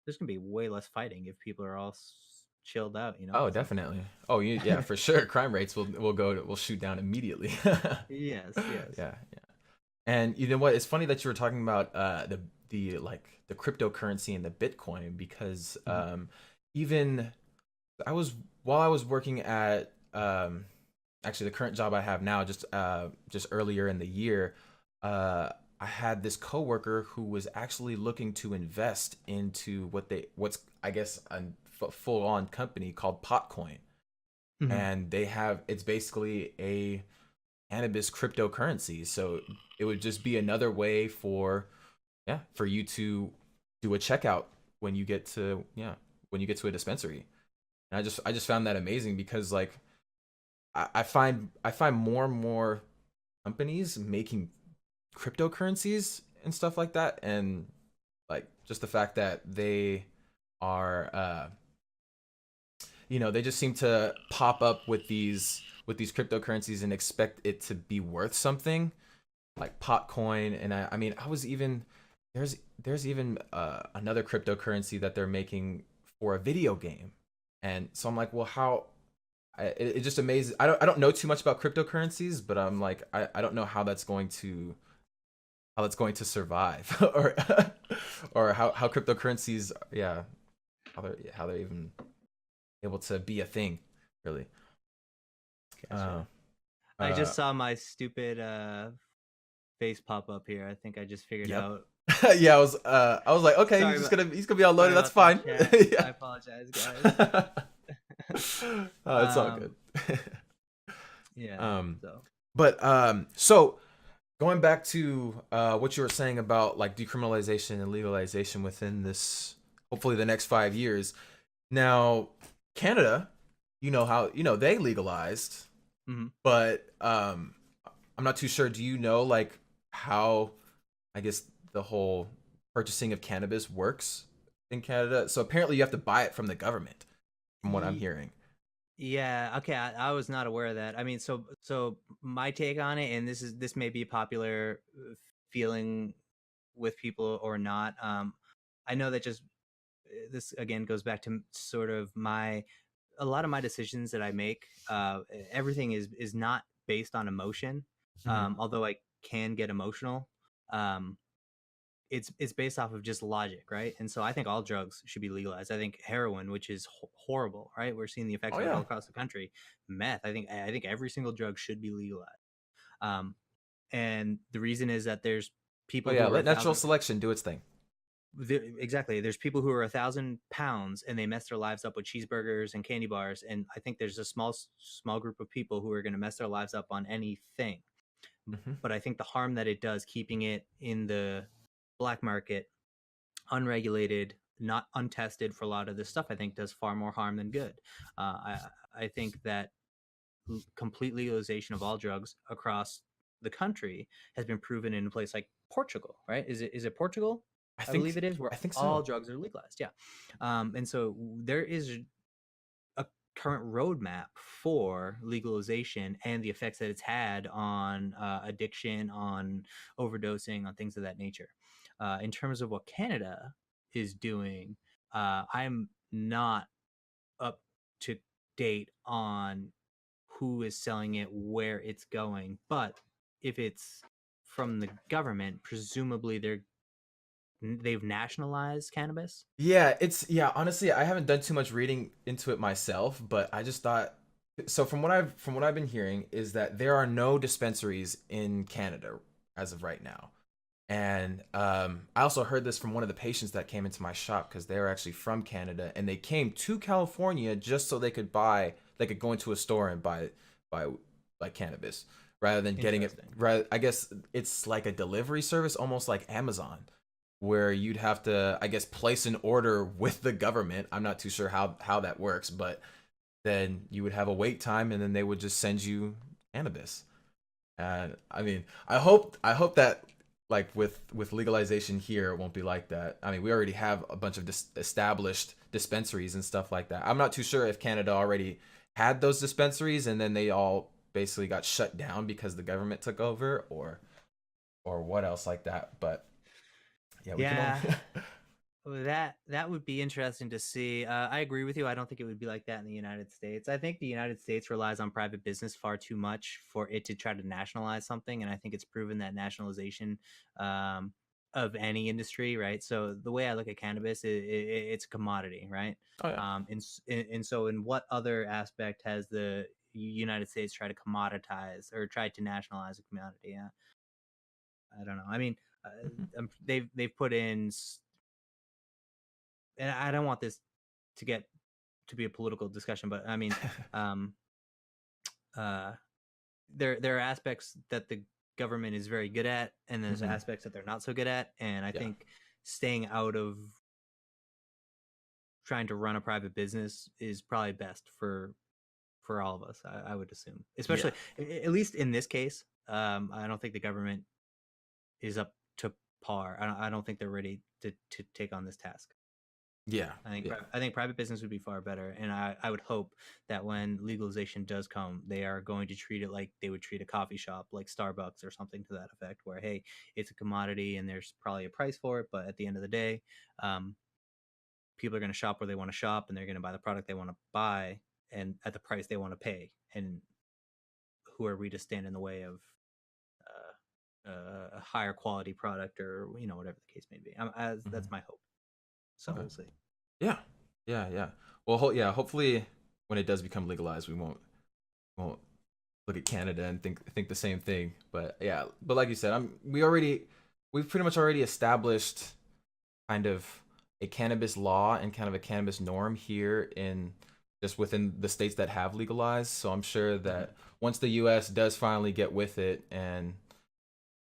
Speaker 2: there's gonna be way less fighting if people are all chilled out,
Speaker 1: Oh,
Speaker 2: so
Speaker 1: definitely. Oh, yeah, for sure. Crime rates will shoot down immediately.
Speaker 2: yes, yes.
Speaker 1: Yeah. And you know what? It's funny that you were talking about the cryptocurrency and the Bitcoin, because
Speaker 2: Mhm.
Speaker 1: even I was while I was working at actually the current job I have now, just earlier in the year, I had this coworker who was actually looking to invest into what's I guess a full on company called Potcoin,
Speaker 2: Mhm.
Speaker 1: and it's basically a cannabis cryptocurrency. So it would just be another way for you to do a checkout when you get to a dispensary. And I just found that amazing, because like I find more and more companies making cryptocurrencies and stuff like that, and like just the fact that they are they just seem to pop up with these cryptocurrencies and expect it to be worth something, like Potcoin. And I mean, I was even there's even another cryptocurrency that they're making for a video game. And so I'm like, well, it just amazes. I don't know too much about cryptocurrencies, but I'm like, I don't know how how that's going to survive, or how cryptocurrencies, yeah, how they're even able to be a thing, really. Uh,
Speaker 2: Gotcha. I
Speaker 1: uh,
Speaker 2: just saw my stupid face pop up here. I think I just figured
Speaker 1: yep.
Speaker 2: out.
Speaker 1: Yeah, I was like, okay,
Speaker 2: Sorry about
Speaker 1: he's gonna be unloaded.
Speaker 2: sorry
Speaker 1: That's
Speaker 2: about that,
Speaker 1: fine.
Speaker 2: chat. I
Speaker 1: Yeah.
Speaker 2: apologize, guys.
Speaker 1: It's all good.
Speaker 2: um, yeah.
Speaker 1: um,
Speaker 2: So.
Speaker 1: but so going back to what you were saying about like decriminalization and legalization within this, hopefully the next 5 years. Now, Canada, how they legalized,
Speaker 2: Mhm.
Speaker 1: but I'm not too sure. Do you know like how, I guess, the whole purchasing of cannabis works in Canada? So apparently you have to buy it from the government, from what I'm hearing.
Speaker 2: Yeah, okay, I was not aware of that. I mean, so my take on it, and this may be a popular feeling with people or not. I know that just this again goes back to sort of my a lot of my decisions that I make. Everything is not based on emotion,
Speaker 1: Hmm.
Speaker 2: although I can get emotional. Um, it's based off of just logic, right? And so I think all drugs should be legalized. I think heroin, which is horrible, right? We're seeing the effects
Speaker 1: Oh
Speaker 2: of it all
Speaker 1: yeah.
Speaker 2: across the country. Meth, I think every single drug should be legalized. Um, and the reason is that there's
Speaker 1: Oh
Speaker 2: people
Speaker 1: yeah.
Speaker 2: who are a
Speaker 1: Let natural
Speaker 2: thousand
Speaker 1: selection do its thing.
Speaker 2: exactly. There's people who are 1,000 pounds and they mess their lives up with cheeseburgers and candy bars. And I think there's a small group of people who are going to mess their lives up on anything.
Speaker 1: Hmm.
Speaker 2: But I think the harm that it does, keeping it in the black market, unregulated, not untested for a lot of this stuff, I think does far more harm than good. I think that complete legalization of all drugs across the country has been proven in a place like Portugal, right? Is it Portugal?
Speaker 1: I
Speaker 2: I believe
Speaker 1: think
Speaker 2: it is, where
Speaker 1: I think
Speaker 2: all
Speaker 1: so.
Speaker 2: drugs are legalized. Yeah, and so there is a current roadmap for legalization and the effects that it's had on addiction, on overdosing, on things of that nature. In terms of what Canada is doing, I'm not up to date on who is selling it, where it's going, but if it's from the government, presumably they've nationalized cannabis.
Speaker 1: Yeah, yeah, honestly, I haven't done too much reading into it myself, but I just thought, so from what I've been hearing is that there are no dispensaries in Canada as of right now. And I also heard this from one of the patients that came into my shop because they're actually from Canada and they came to California just so they could go into a store and buy like cannabis rather than getting it.
Speaker 2: Interesting.
Speaker 1: Rather, I guess it's like a delivery service, almost like Amazon, where you'd have to, I guess, place an order with the government. I'm not too sure how that works, but then you would have a wait time and then they would just send you cannabis. And I mean, I hope that like with legalization here, it won't be like that. I mean, we already have a bunch of established dispensaries and stuff like that. I'm not too sure if Canada already had those dispensaries and then they all basically got shut down because the government took over, or what else like that. But yeah, we can only.
Speaker 2: Yeah, well, that would be interesting to see. I agree with you. I don't think it would be like that in the United States. I think the United States relies on private business far too much for it to try to nationalize something, and I think it's proven that nationalization um, of any industry, right? So the way I look at cannabis, it's a commodity, right?
Speaker 1: Oh yeah.
Speaker 2: And so in what other aspect has the United States tried to commoditize or tried to nationalize a commodity? Yeah, I don't know. I mean,
Speaker 1: Mhm.
Speaker 2: they've put in, and I don't want this to get to be a political discussion, but I mean, um, uh, there are aspects that the government is very good at, and there's
Speaker 1: Mhm.
Speaker 2: aspects that they're not so good at, and I
Speaker 1: Yeah.
Speaker 2: think staying out of trying to run a private business is probably best for all of us. I would assume,
Speaker 1: Yeah.
Speaker 2: especially at least in this case. I don't think the government is up to par. I don't think they're ready to take on this task.
Speaker 1: Yeah. Yeah.
Speaker 2: I think private business would be far better, and I would hope that when legalization does come, they are going to treat it like they would treat a coffee shop, like Starbucks or something to that effect, where hey, it's a commodity and there's probably a price for it, but at the end of the day, um, people are going to shop where they want to shop, and they're going to buy the product they want to buy, and at the price they want to pay. And who are we to stand in the way of a higher quality product, or whatever the case may be. As
Speaker 1: Hmm.
Speaker 2: that's my hope. So
Speaker 1: Okay.
Speaker 2: we'll see.
Speaker 1: Yeah. Yeah. Yeah. Well, yeah. Hopefully, when it does become legalized, we won't look at Canada and think the same thing. But yeah. But like you said, we've pretty much already established kind of a cannabis law and kind of a cannabis norm here in just within the states that have legalized. So I'm sure
Speaker 2: Mhm.
Speaker 1: that once the U.S. does finally get with it and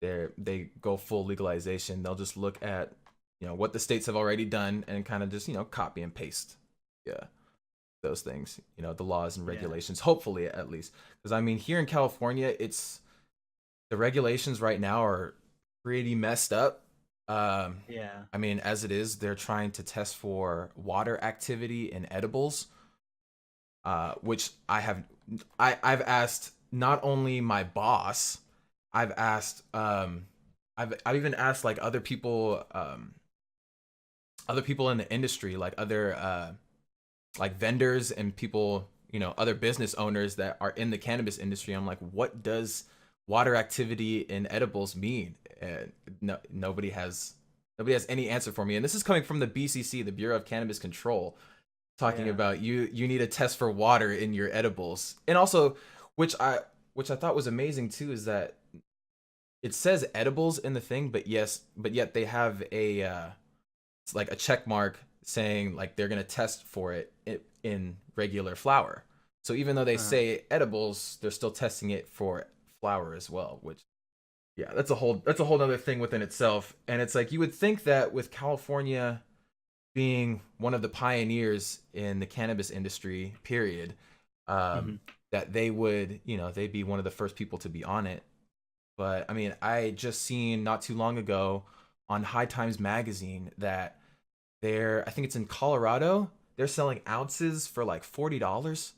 Speaker 1: they go full legalization, they'll just look at what the states have already done and kind of just copy and paste, yeah, those things, the laws and
Speaker 2: Yeah,
Speaker 1: regulations. Hopefully, at least, because I mean, here in California, it's the regulations right now are pretty messed up.
Speaker 2: yeah,
Speaker 1: I mean, as it is, they're trying to test for water activity in edibles, which I've asked not only my boss, I've asked I've even asked like other people in the industry, like other like vendors and people, other business owners that are in the cannabis industry. I'm like, what does water activity in edibles mean? And no, nobody has any answer for me. And this is coming from the BCC, the Bureau of Cannabis Control, talking
Speaker 2: yeah.
Speaker 1: about you need a test for water in your edibles. And also, which I which I thought was amazing too, is that it says edibles in the thing, but yet they have it's like a check mark saying like they're gonna test for it in regular flower. So even though they
Speaker 2: Uh,
Speaker 1: say edibles, they're still testing it for flower as well. Which, yeah, that's a whole other thing within itself. And it's like you would think that with California being one of the pioneers in the cannabis industry, period,
Speaker 2: mhm.
Speaker 1: that they would, they'd be one of the first people to be on it. But I mean, I just seen not too long ago on High Times magazine that I think it's in Colorado, they're selling ounces for like $40.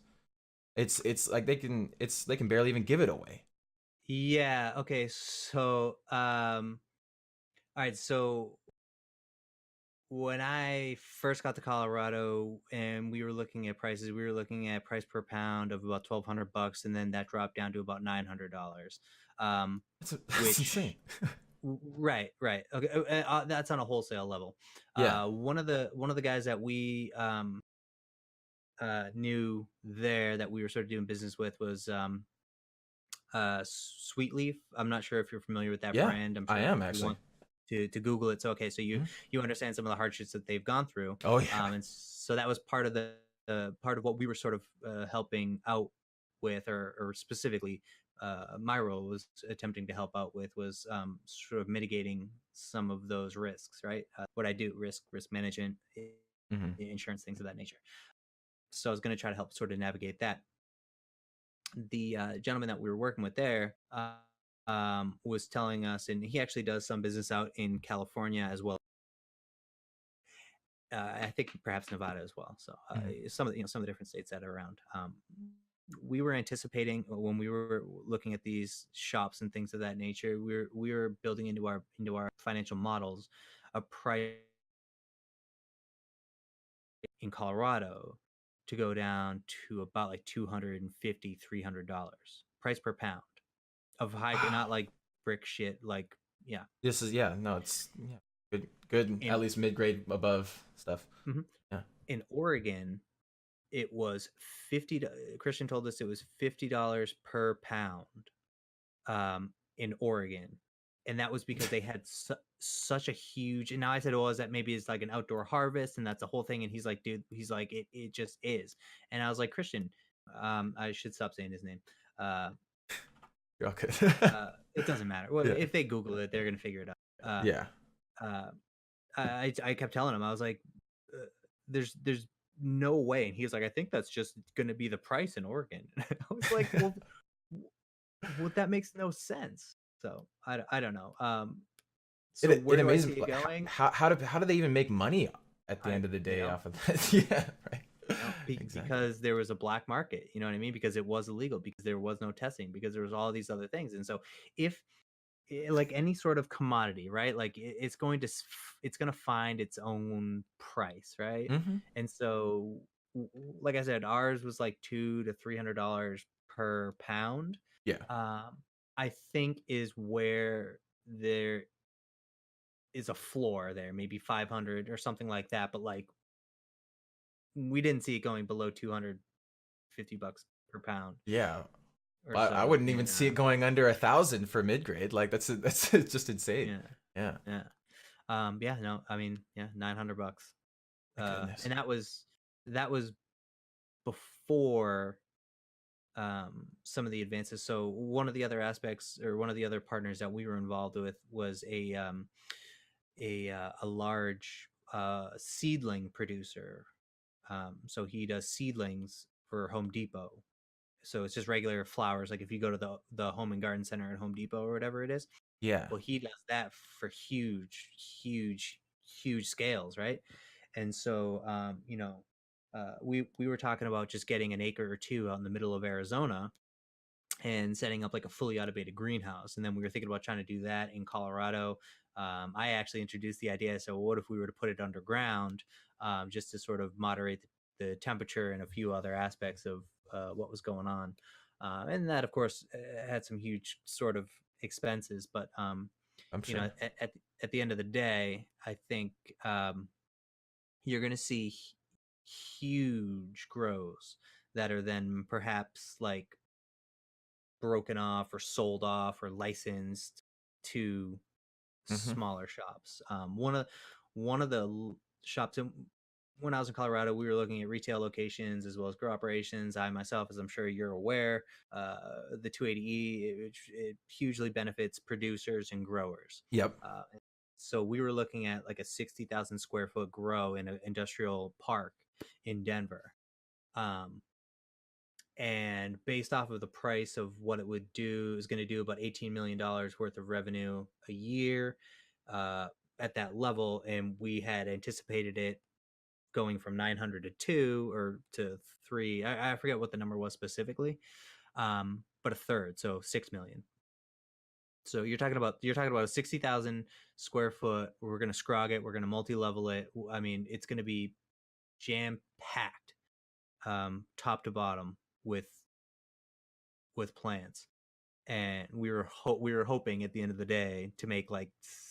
Speaker 1: It's like they can barely even give it away.
Speaker 2: Yeah. Okay. So, all right. So when I first got to Colorado and we were looking at prices, we were looking at price per pound of about $1,200, and then that dropped down to about $900. Um,
Speaker 1: That's insane.
Speaker 2: which Right, right. Okay, that's on a wholesale level.
Speaker 1: Yeah.
Speaker 2: One of the guys that we knew there, that we were sort of doing business with, was Sweetleaf. I'm not sure if you're familiar with that
Speaker 1: Yeah,
Speaker 2: brand. I'm
Speaker 1: I
Speaker 2: sure
Speaker 1: am
Speaker 2: if you
Speaker 1: actually.
Speaker 2: want to Google it. So okay, so you
Speaker 1: Mhm.
Speaker 2: you understand some of the hardships that they've gone through,
Speaker 1: Oh yeah.
Speaker 2: and so that was part of the part of what we were sort of helping out with, or specifically. My role was attempting to help out with, was sort of mitigating some of those risks, right? What I do, risk management,
Speaker 1: Hmm.
Speaker 2: insurance, things of that nature. So I was going to try to help sort of navigate that. The gentleman that we were working with there was telling us, and he actually does some business out in California as well. I think perhaps Nevada as well. So
Speaker 1: Hmm.
Speaker 2: some of the different states that are around. We were anticipating, when we were looking at these shops and things of that nature, we were building into our financial models a price in Colorado to go down to about like 250 $300 price per pound of high, not
Speaker 1: Wow.
Speaker 2: like brick shit, like, yeah.
Speaker 1: This is, yeah, no, it's, yeah, good,
Speaker 2: In
Speaker 1: at least mid grade above stuff.
Speaker 2: mhm.
Speaker 1: Yeah.
Speaker 2: In Oregon, it was 50. Christian told us it was $50 per pound, in Oregon, and that was because they had such a huge. And now I said, "Well, is that maybe it's like an outdoor harvest, and that's a whole thing?" And he's like, "Dude, he's like, it just is." And I was like, "Christian, I should stop saying his name. Uh,
Speaker 1: You're all good.
Speaker 2: it doesn't matter. Well,
Speaker 1: Yeah.
Speaker 2: if they Google it, they're gonna figure it out."
Speaker 1: Yeah.
Speaker 2: Uh, I kept telling him, I was like, there's no way. And he was like, I think that's just going to be the price in Oregon. I was like, well, that makes no sense. So I don't know. So
Speaker 1: It
Speaker 2: where do I
Speaker 1: amazes
Speaker 2: see
Speaker 1: me,
Speaker 2: it
Speaker 1: like,
Speaker 2: going?
Speaker 1: how do they even make money at the
Speaker 2: I
Speaker 1: end of the
Speaker 2: you
Speaker 1: day
Speaker 2: know
Speaker 1: off of that? Yeah, right. Exactly.
Speaker 2: because there was a black market. You know what I mean? Because it was illegal. Because there was no testing. Because there was all these other things. And so if like any sort of commodity, right? Like it's going to find its own price, right?
Speaker 1: Hmm.
Speaker 2: And so, like I said, ours was like $200 to $300 per pound.
Speaker 1: Yeah.
Speaker 2: Um, I think is where there is a floor there, maybe 500 or something like that. But like we didn't see it going below 250 bucks per pound
Speaker 1: Yeah.
Speaker 2: or
Speaker 1: I
Speaker 2: so.
Speaker 1: wouldn't even
Speaker 2: And
Speaker 1: see it going under 1,000 for mid grade. Like that's just insane.
Speaker 2: yeah,
Speaker 1: Yeah.
Speaker 2: yeah, yeah. No, I mean, yeah, 900 bucks.
Speaker 1: My goodness.
Speaker 2: And that was before some of the advances. So one of the other aspects, or one of the other partners that we were involved with, was a large seedling producer. So he does seedlings for Home Depot. So it's just regular flowers. Like if you go to the Home and Garden Center at Home Depot or whatever it is,
Speaker 1: Yeah.
Speaker 2: well, he does that for huge, huge, huge scales, right? And so, we were talking about just getting an acre or two out in the middle of Arizona and setting up like a fully automated greenhouse. And then we were thinking about trying to do that in Colorado. I actually introduced the idea. So, what if we were to put it underground, just to sort of moderate the temperature and a few other aspects of what was going on? And that, of course, had some huge sort of expenses. But
Speaker 1: I'm
Speaker 2: you know,
Speaker 1: sure.
Speaker 2: at the end of the day, I think you're going to see huge grows that are then perhaps like broken off or sold off or licensed to
Speaker 1: Hmm.
Speaker 2: smaller shops. One of the shops when I was in Colorado, we were looking at retail locations as well as grow operations. I myself, as I'm sure you're aware, the 280E it hugely benefits producers and growers.
Speaker 1: Yep.
Speaker 2: Uh, so we were looking at like a 60,000 square foot grow in an industrial park in Denver. Um, and based off of the price of what it would do, is going to do about $18 million worth of revenue a year uh, at that level. And we had anticipated it going from 900 to 2 or to 3. I forget what the number was specifically, but a third, so 6 million. So you're talking about a 60,000 square foot. We're going to scrog it. We're going to multi-level it. I mean, it's going to be jam packed, top to bottom with plants. And we were hoping at the end of the day to make like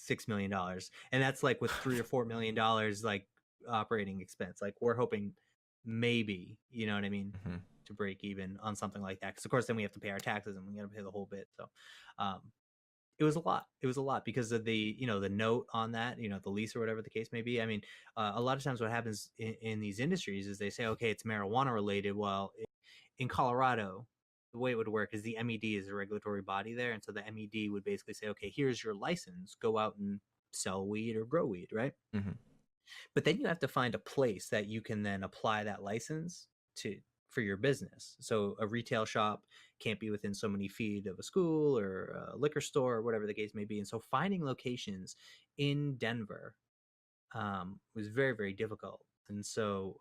Speaker 2: $6 million, and that's like with $3 or $4 million like operating expense. Like we're hoping maybe, you know what I mean,
Speaker 1: Hmm.
Speaker 2: to break even on something like that. Because of course then we have to pay our taxes and we got to pay the whole bit. So um, it was a lot. It was a lot because of the note on that, the lease or whatever the case may be. I mean, a lot of times what happens in these industries is they say, okay, it's marijuana related. Well, in Colorado, the way it would work is the MED is a regulatory body there, and so the MED would basically say, okay, here's your license, go out and sell weed or grow weed, right?
Speaker 1: Hmm.
Speaker 2: But then you have to find a place that you can then apply that license to for your business. So a retail shop can't be within so many feet of a school or a liquor store or whatever the case may be. And so finding locations in Denver was very, very difficult. And so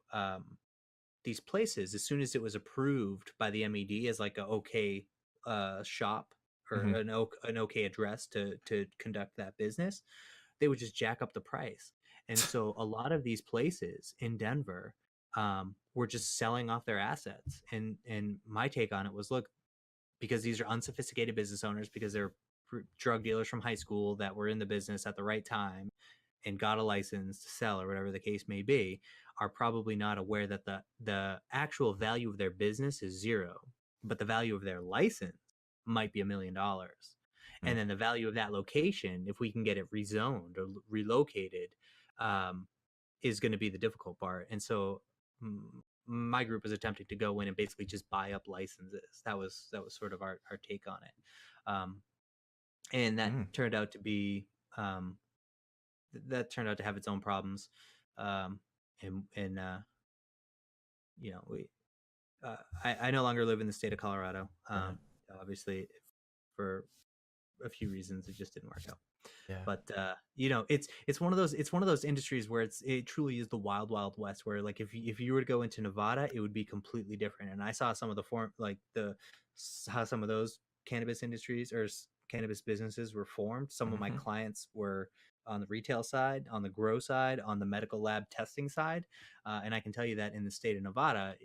Speaker 2: these places, as soon as it was approved by the MED as like a okay shop or
Speaker 1: Hmm.
Speaker 2: an okay address to conduct that business, they would just jack up the price. And so a lot of these places in Denver were just selling off their assets. And my take on it was, look, because these are unsophisticated business owners, because they're drug dealers from high school that were in the business at the right time and got a license to sell or whatever the case may be, are probably not aware that the actual value of their business is zero, but the value of their license might be $1 million. And then the value of that location, if we can get it rezoned or relocated, um, is going to be the difficult part. And so my group was attempting to go in and basically just buy up licenses. That was sort of our take on it. And that
Speaker 1: Mm.
Speaker 2: turned out to be that turned out to have its own problems. Um, and we I no longer live in the state of Colorado.
Speaker 1: Right.
Speaker 2: Obviously, for a few reasons, it just didn't work out.
Speaker 1: Yeah.
Speaker 2: But it's one of those industries where it truly is the wild west. Where like if you were to go into Nevada, it would be completely different. And I saw some of the form like the how some of those cannabis industries or cannabis businesses were formed. Some of my
Speaker 1: Hmm.
Speaker 2: clients were on the retail side, on the grow side, on the medical lab testing side, and I can tell you that in the state of Nevada,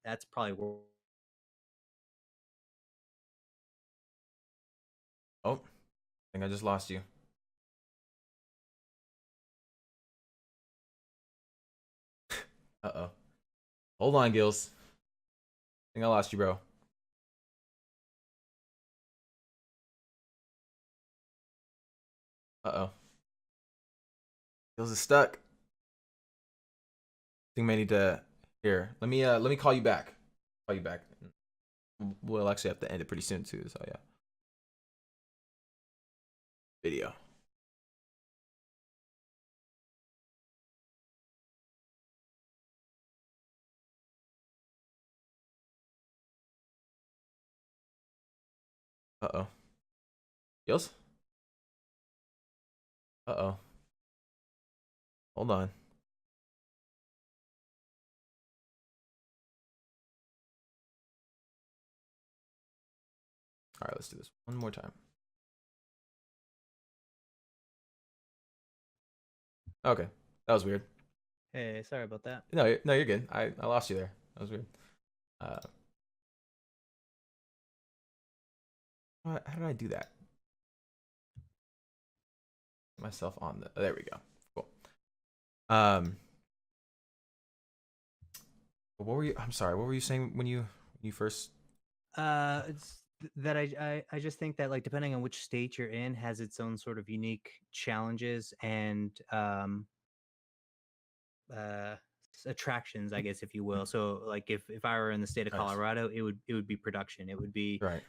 Speaker 2: that's probably where
Speaker 1: Oh, think I just lost you. Uh-oh. Hold on, Gills. I think I lost you, bro. Uh-oh. Gills is stuck. I think I may need to here. Let me call you back. Call you back. We'll actually have to end it pretty soon too, so yeah. Video. Uh-oh. Gills? Uh-oh. Hold on. All right, let's do this one more time. Okay. That was weird.
Speaker 2: Hey, sorry about that.
Speaker 1: No, you're good. I lost you there. That was weird. Uh, how did I do that? Myself on the. Oh, there we go. Cool. What were you? I'm sorry. What were you saying when you first?
Speaker 2: It's that I just think that like depending on which state you're in has its own sort of unique challenges and uh attractions, I guess, if you will. So like if I were in the state of
Speaker 1: Nice.
Speaker 2: Colorado, it would be production. It would be
Speaker 1: Right.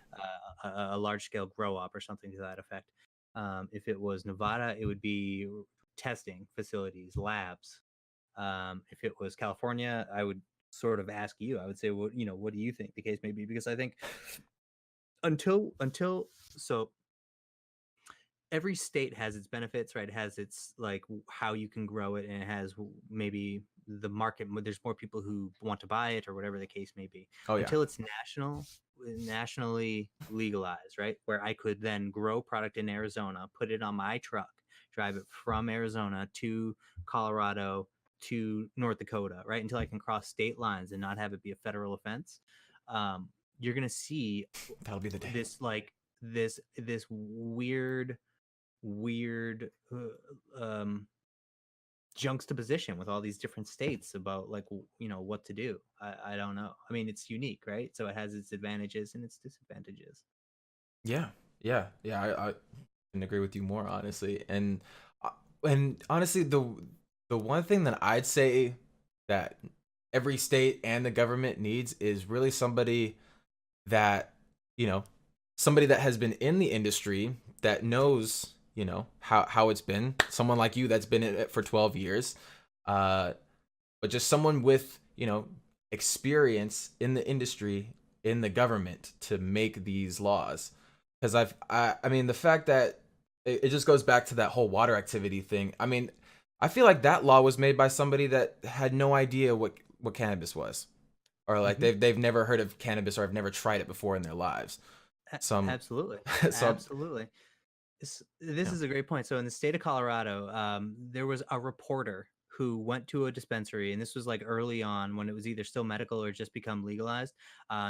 Speaker 2: a large scale grow up or something to that effect. If it was Nevada, it would be testing facilities, labs. If it was California, I would sort of ask you. I would say, what do you think the case may be? Because I think until so every state has its benefits, right? It has its like how you can grow it, and it has maybe the market. There's more people who want to buy it, or whatever the case may be.
Speaker 1: Oh yeah.
Speaker 2: Until it's nationally legalized, right? Where I could then grow product in Arizona, put it on my truck, drive it from Arizona to Colorado to North Dakota, right? Until I can cross state lines and not have it be a federal offense. You're gonna see
Speaker 1: That'll be the day.
Speaker 2: this like this weird juxtaposition with all these different states about like what to do. I don't know. I mean, it's unique, right? So it has its advantages and its disadvantages.
Speaker 1: Yeah. Yeah. I can agree with you more honestly, uh, and honestly, the one thing that I'd say that every state and the government needs is really that you know somebody that has been in the industry that knows how it's been, someone like you that's been in it for 12 years, uh but just someone with experience in the industry, in the government, to make these laws. Because I mean, the fact that it just goes back to that whole water activity thing. I mean, I feel like that law was made by somebody that had no idea what cannabis was, or like
Speaker 2: Hmm.
Speaker 1: they've never heard of cannabis, or have never tried it before in their lives. Some
Speaker 2: Absolutely,
Speaker 1: so
Speaker 2: absolutely. This
Speaker 1: yeah.
Speaker 2: is a great point. So in the state of Colorado, there was a reporter who went to a dispensary, and this was like early on when it was either still medical or just become legalized.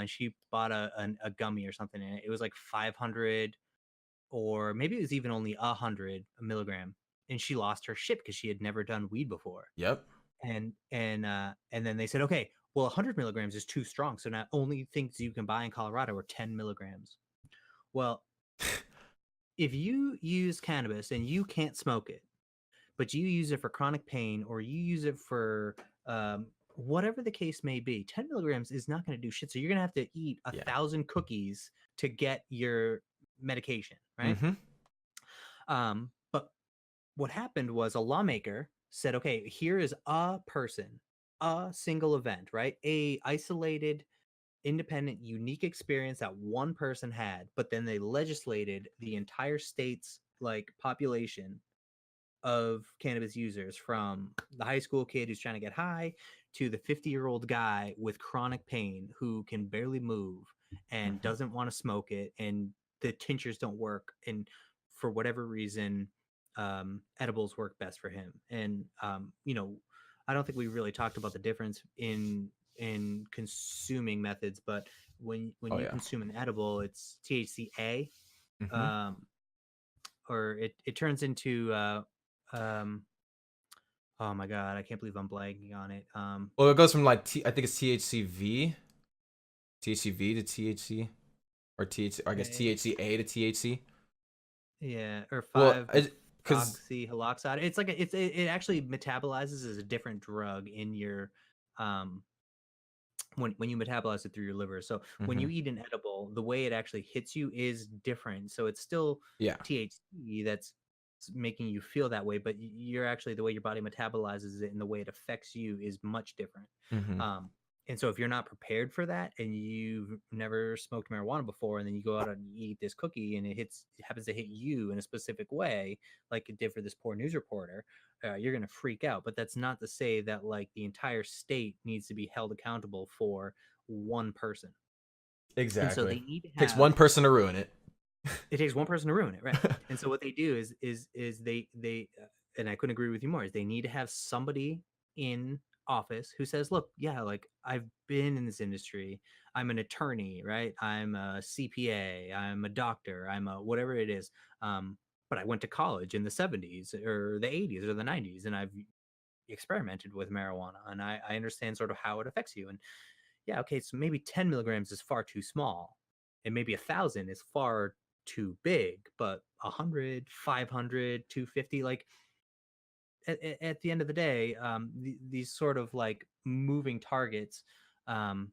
Speaker 2: She bought a gummy or something, and it was like 500, or maybe it was even only 100 milligram, and she lost her shit because she had never done weed before.
Speaker 1: Yep.
Speaker 2: And then they said, okay, well, 100 milligrams is too strong, so now only things you can buy in Colorado are 10 milligrams. Well, if you use cannabis and you can't smoke it, but you use it for chronic pain or you use it for whatever the case may be, 10 milligrams is not going to do shit. So you're going to have to eat a
Speaker 1: Yeah.
Speaker 2: thousand cookies to get your medication, right?
Speaker 1: Mm-hmm.
Speaker 2: But what happened was a lawmaker said, okay, here is a person, a single event, right? A isolated, independent, unique experience that one person had, but then they legislated the entire state's like population of cannabis users, from the high school kid who's trying to get high to the 50-year-old guy with chronic pain who can barely move and
Speaker 1: Mm-hmm.
Speaker 2: doesn't want to smoke it, and the tinctures don't work, and for whatever reason edibles work best for him. And I don't think we really talked about the difference in consuming methods, but when
Speaker 1: Oh
Speaker 2: you
Speaker 1: yeah.
Speaker 2: consume an edible, it's THCA,
Speaker 1: Mm-hmm.
Speaker 2: um, or it turns into um oh my god, I can't believe I'm blanking on it.
Speaker 1: Well, it goes from like I think it's THCV to THC, or THC, or I guess
Speaker 2: eh,
Speaker 1: THCA to THC.
Speaker 2: yeah, or
Speaker 1: Well,
Speaker 2: 5
Speaker 1: because
Speaker 2: methoxyhaloxide. It's like it actually metabolizes as a different drug in your um when you metabolize it through your liver. So when you
Speaker 1: hmm
Speaker 2: eat an edible, the way it actually hits you is different. So it's still
Speaker 1: yeah.
Speaker 2: THC that's making you feel that way, but you're actually, the way your body metabolizes it and the way it affects you is much different.
Speaker 1: hmm
Speaker 2: Um, and so if you're not prepared for that and you've never smoked marijuana before, and then you go out and you eat this cookie and it happens to hit you in a specific way, like it did for this poor news reporter, you're going to freak out. But that's not to say that like the entire state needs to be held accountable for one person. And so
Speaker 1: Exactly.
Speaker 2: they need to
Speaker 1: Takes one
Speaker 2: have,
Speaker 1: person to ruin it.
Speaker 2: it takes one person to ruin it, right? And so what they do is they and I couldn't agree with you more, is they need to have somebody in office who says, look, yeah, like I've been in this industry, I'm an attorney, right, I'm a CPA, I'm a doctor, I'm a whatever it is, but I went to college in the 70s or the 80s or the 90s, and I've experimented with marijuana, and I understand sort of how it affects you. And yeah, okay, so maybe 10 milligrams is far too small, and maybe 1,000 is far too big, but 100, 500, 250, like at the end of the day, these sort of like moving targets, um,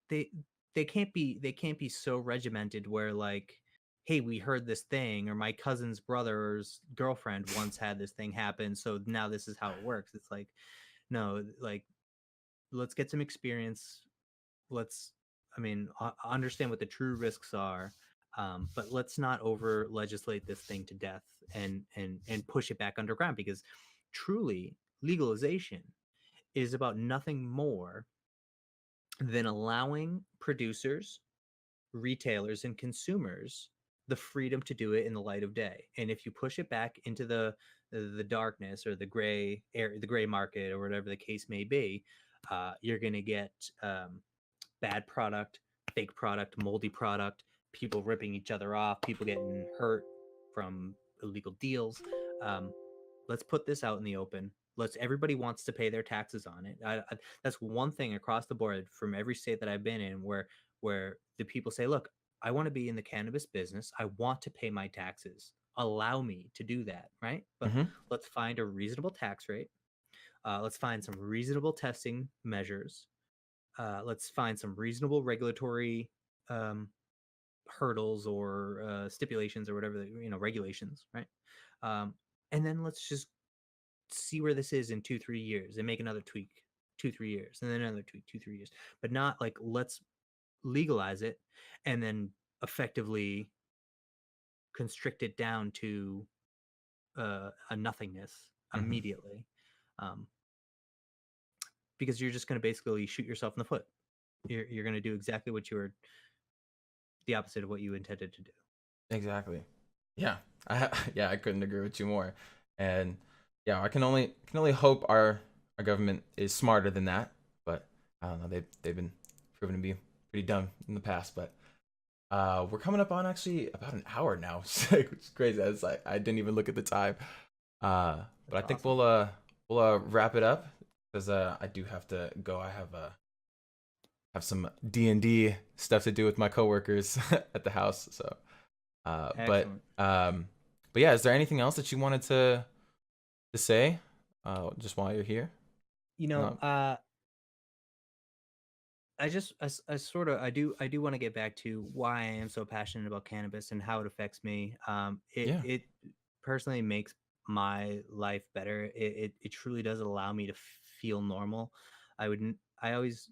Speaker 2: they they can't be so regimented where like, hey, we heard this thing, or my cousin's brother's girlfriend once had this thing happen, so now this is how it works. It's like, no, like, let's get some experience. Let's, I mean, understand what the true risks are, but let's not over legislate this thing to death and push it back underground, because truly legalization is about nothing more than allowing producers, retailers, and consumers the freedom to do it in the light of day. And if you push it back into the darkness, or the gray air, the gray market, or whatever the case may be, you're going to get bad product, fake product, moldy product, people ripping each other off, people getting hurt from illegal deals. Um, let's put this out in the open. Let's, everybody wants to pay their taxes on it. That's one thing across the board from every state that I've been in, where the people say, look, I want to be in the cannabis business. I want to pay my taxes. Allow me to do that, right? But
Speaker 1: hmm
Speaker 2: let's find a reasonable tax rate. Let's find some reasonable testing measures. Let's find some reasonable regulatory um, hurdles, or stipulations, or whatever, regulations, right? Um, and then let's just see where this is in 2 3 years, and make another tweak 2 3 years, and then another tweak 2 3 years. But not like, let's legalize it and then effectively constrict it down to a nothingness
Speaker 1: hmm
Speaker 2: immediately, um, because you're just going to basically shoot yourself in the foot. You're going to do exactly what you were, the opposite of what you intended to do.
Speaker 1: Exactly. Yeah. Yeah, I couldn't agree with you more. And yeah, I can only hope our government is smarter than that. But I don't know. They've been proven to be pretty dumb in the past. But we're coming up on actually about an hour now, which is crazy. It's like I didn't even look at the time. But
Speaker 2: That's
Speaker 1: I think
Speaker 2: awesome.
Speaker 1: we'll wrap it up because I do have to go. I have some D&D stuff to do with my coworkers at the house. So, uh, but
Speaker 2: Excellent.
Speaker 1: um, but yeah, is there anything else that you wanted to say? Just while you're here?
Speaker 2: You know,
Speaker 1: No.
Speaker 2: I just I sort of I do want to get back to why I am so passionate about cannabis and how it affects me.
Speaker 1: Yeah.
Speaker 2: It personally makes my life better. It truly does allow me to feel normal. I always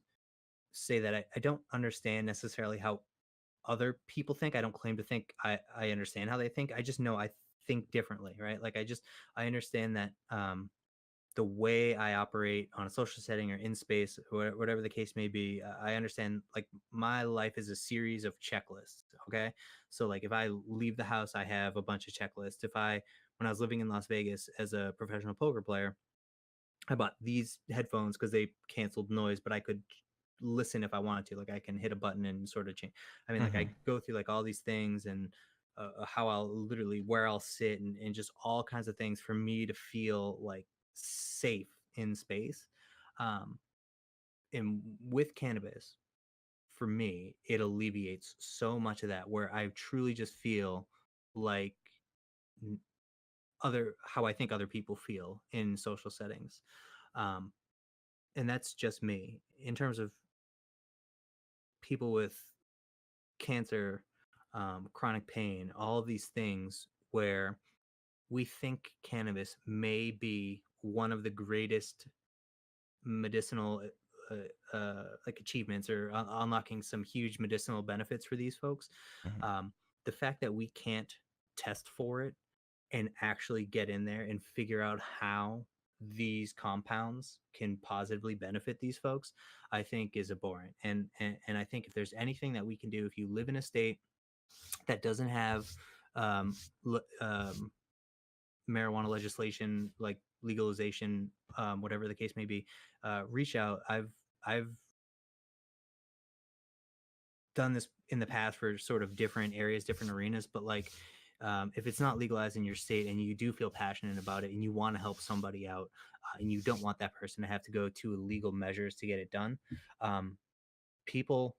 Speaker 2: say that I don't understand necessarily how other people think. I don't claim to think I understand how they think. I just know I think differently, right? Like I understand that the way I operate on a social setting or in space, or whatever the case may be, I understand like my life is a series of checklists. Okay. So, like, if I leave the house, I have a bunch of checklists. When I was living in Las Vegas as a professional poker player, I bought these headphones because they canceled noise, but I could listen if I wanted to. Like, I can hit a button and sort of change. I mean, like,
Speaker 1: hmm
Speaker 2: I go through like all these things, and how I'll literally where I'll sit and just all kinds of things for me to feel like safe in space. Um, and with cannabis, for me, it alleviates so much of that where I truly just feel like other how I think other people feel in social settings. Um, and that's just me. In terms of people with cancer, chronic pain, all of these things where we think cannabis may be one of the greatest medicinal like achievements or unlocking some huge medicinal benefits for these folks.
Speaker 1: Mhm.
Speaker 2: The fact that we can't test for it and actually get in there and figure out how these compounds can positively benefit these folks, I think is abhorrent. And I think if there's anything that we can do, if you live in a state that doesn't have um, marijuana legislation, like legalization, whatever the case may be, reach out. I've done this in the past for sort of different areas, different arenas, but like if it's not legalized in your state and you do feel passionate about it and you want to help somebody out and you don't want that person to have to go to illegal measures to get it done, um, people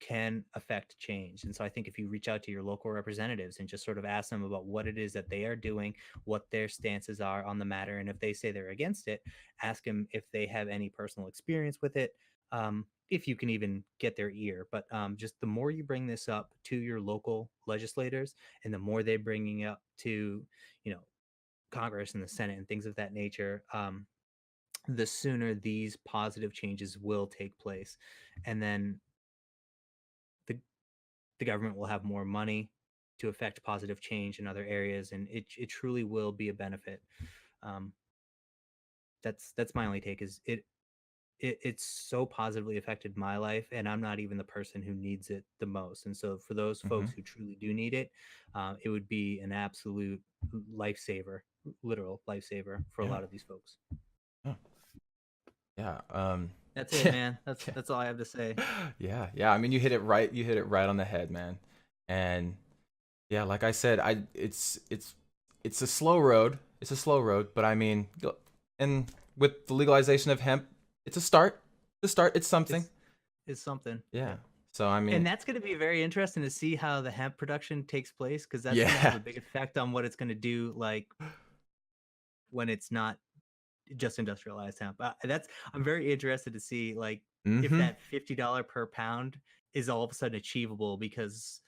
Speaker 2: can affect change. And so I think if you reach out to your local representatives and just sort of ask them about what it is that they are doing, what their stances are on the matter, and if they say they're against it, ask them if they have any personal experience with it, if you can even get their ear. But just the more you bring this up to your local legislators and the more they're bringing up to, you know, Congress and the Senate and things of that nature, the sooner these positive changes will take place. And then the the government will have more money to affect positive change in other areas, and it truly will be a benefit. Um, that's my only take. Is it's so positively affected my life, and I'm not even the person who needs it the most. And so for those
Speaker 1: Mhm.
Speaker 2: folks who truly do need it, it would be an absolute lifesaver, literal lifesaver for a
Speaker 1: Yeah.
Speaker 2: lot of these folks.
Speaker 1: Yeah. Yeah.
Speaker 2: That's it,
Speaker 1: Yeah.
Speaker 2: man. That's all I have to say.
Speaker 1: Yeah. Yeah. I mean, you hit it right. You hit it right on the head, man. And yeah, like I said, it's a slow road. It's a slow road, but I mean, and with the legalization of hemp, it's a start. It's a start. It's something.
Speaker 2: It's it's something.
Speaker 1: Yeah.
Speaker 2: Yeah.
Speaker 1: So I
Speaker 2: And
Speaker 1: mean,
Speaker 2: that's going to be very interesting to see how the hemp production takes place because that's going to have
Speaker 1: yeah.
Speaker 2: a big effect on what it's going to do like when it's not just industrialized hemp. That's I'm very interested to see like if
Speaker 1: Mm-hmm.
Speaker 2: that $50 per pound is all of a sudden achievable because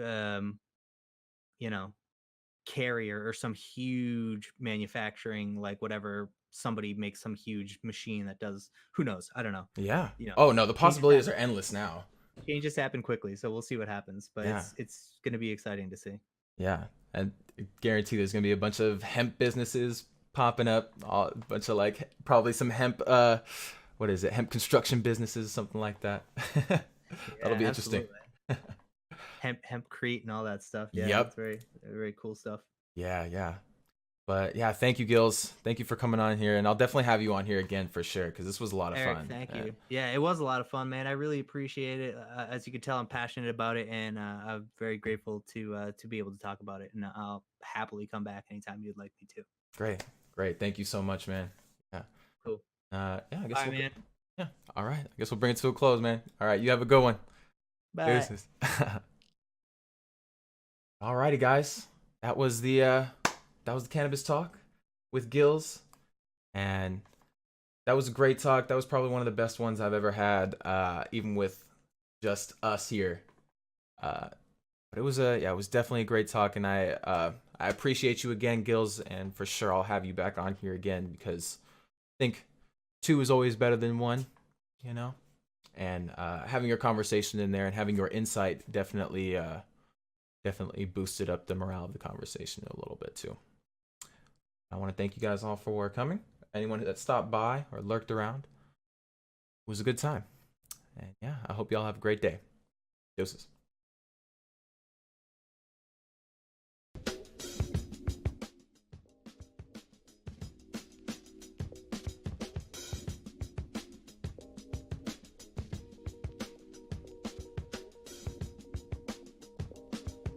Speaker 2: um you know carrier or some huge manufacturing like whatever somebody makes some huge machine that does who knows I don't know
Speaker 1: Yeah.
Speaker 2: you know
Speaker 1: Oh no, the
Speaker 2: changes
Speaker 1: possibilities
Speaker 2: happen
Speaker 1: are endless now.
Speaker 2: changes happen quickly so we'll see what happens but
Speaker 1: Yeah.
Speaker 2: it's going to be exciting to see.
Speaker 1: Yeah. And I guarantee there's gonna be a bunch of hemp businesses popping up. A bunch of like probably some hemp. What is it? Hemp construction businesses, something like that. That'll
Speaker 2: Yeah,
Speaker 1: be interesting.
Speaker 2: absolutely. Hempcrete and all that stuff. Yeah,
Speaker 1: Yep.
Speaker 2: that's very cool stuff.
Speaker 1: Yeah. Yeah. But yeah, thank you, Gills. Thank you for coming on here, and I'll definitely have you on here again for sure because this was a lot of
Speaker 2: Eric,
Speaker 1: fun.
Speaker 2: thank you. Yeah, it was a lot of fun, man. I really appreciate it. As you can tell, I'm passionate about it, and I'm very grateful to be able to talk about it. And I'll happily come back anytime you'd like me to.
Speaker 1: Great, great. Thank you so much, man. Yeah.
Speaker 2: Cool.
Speaker 1: Yeah. I
Speaker 2: All
Speaker 1: guess
Speaker 2: right,
Speaker 1: we'll.
Speaker 2: man.
Speaker 1: Yeah. All right. I guess we'll bring it to a close, man. All right. You have a good one.
Speaker 2: Bye.
Speaker 1: Deuces. Alrighty, guys. That was the cannabis talk with Gills, and that was a great talk. That was probably one of the best ones I've ever had, even with just us here. But it was it was definitely a great talk, and I appreciate you again, Gills, and for sure I'll have you back on here again because I think two is always better than one, you know. And having your conversation in there and having your insight definitely boosted up the morale of the conversation a little bit too. I want to thank you guys all for coming. Anyone that stopped by or lurked around, it was a good time. And yeah, I hope y'all have a great day. Doses.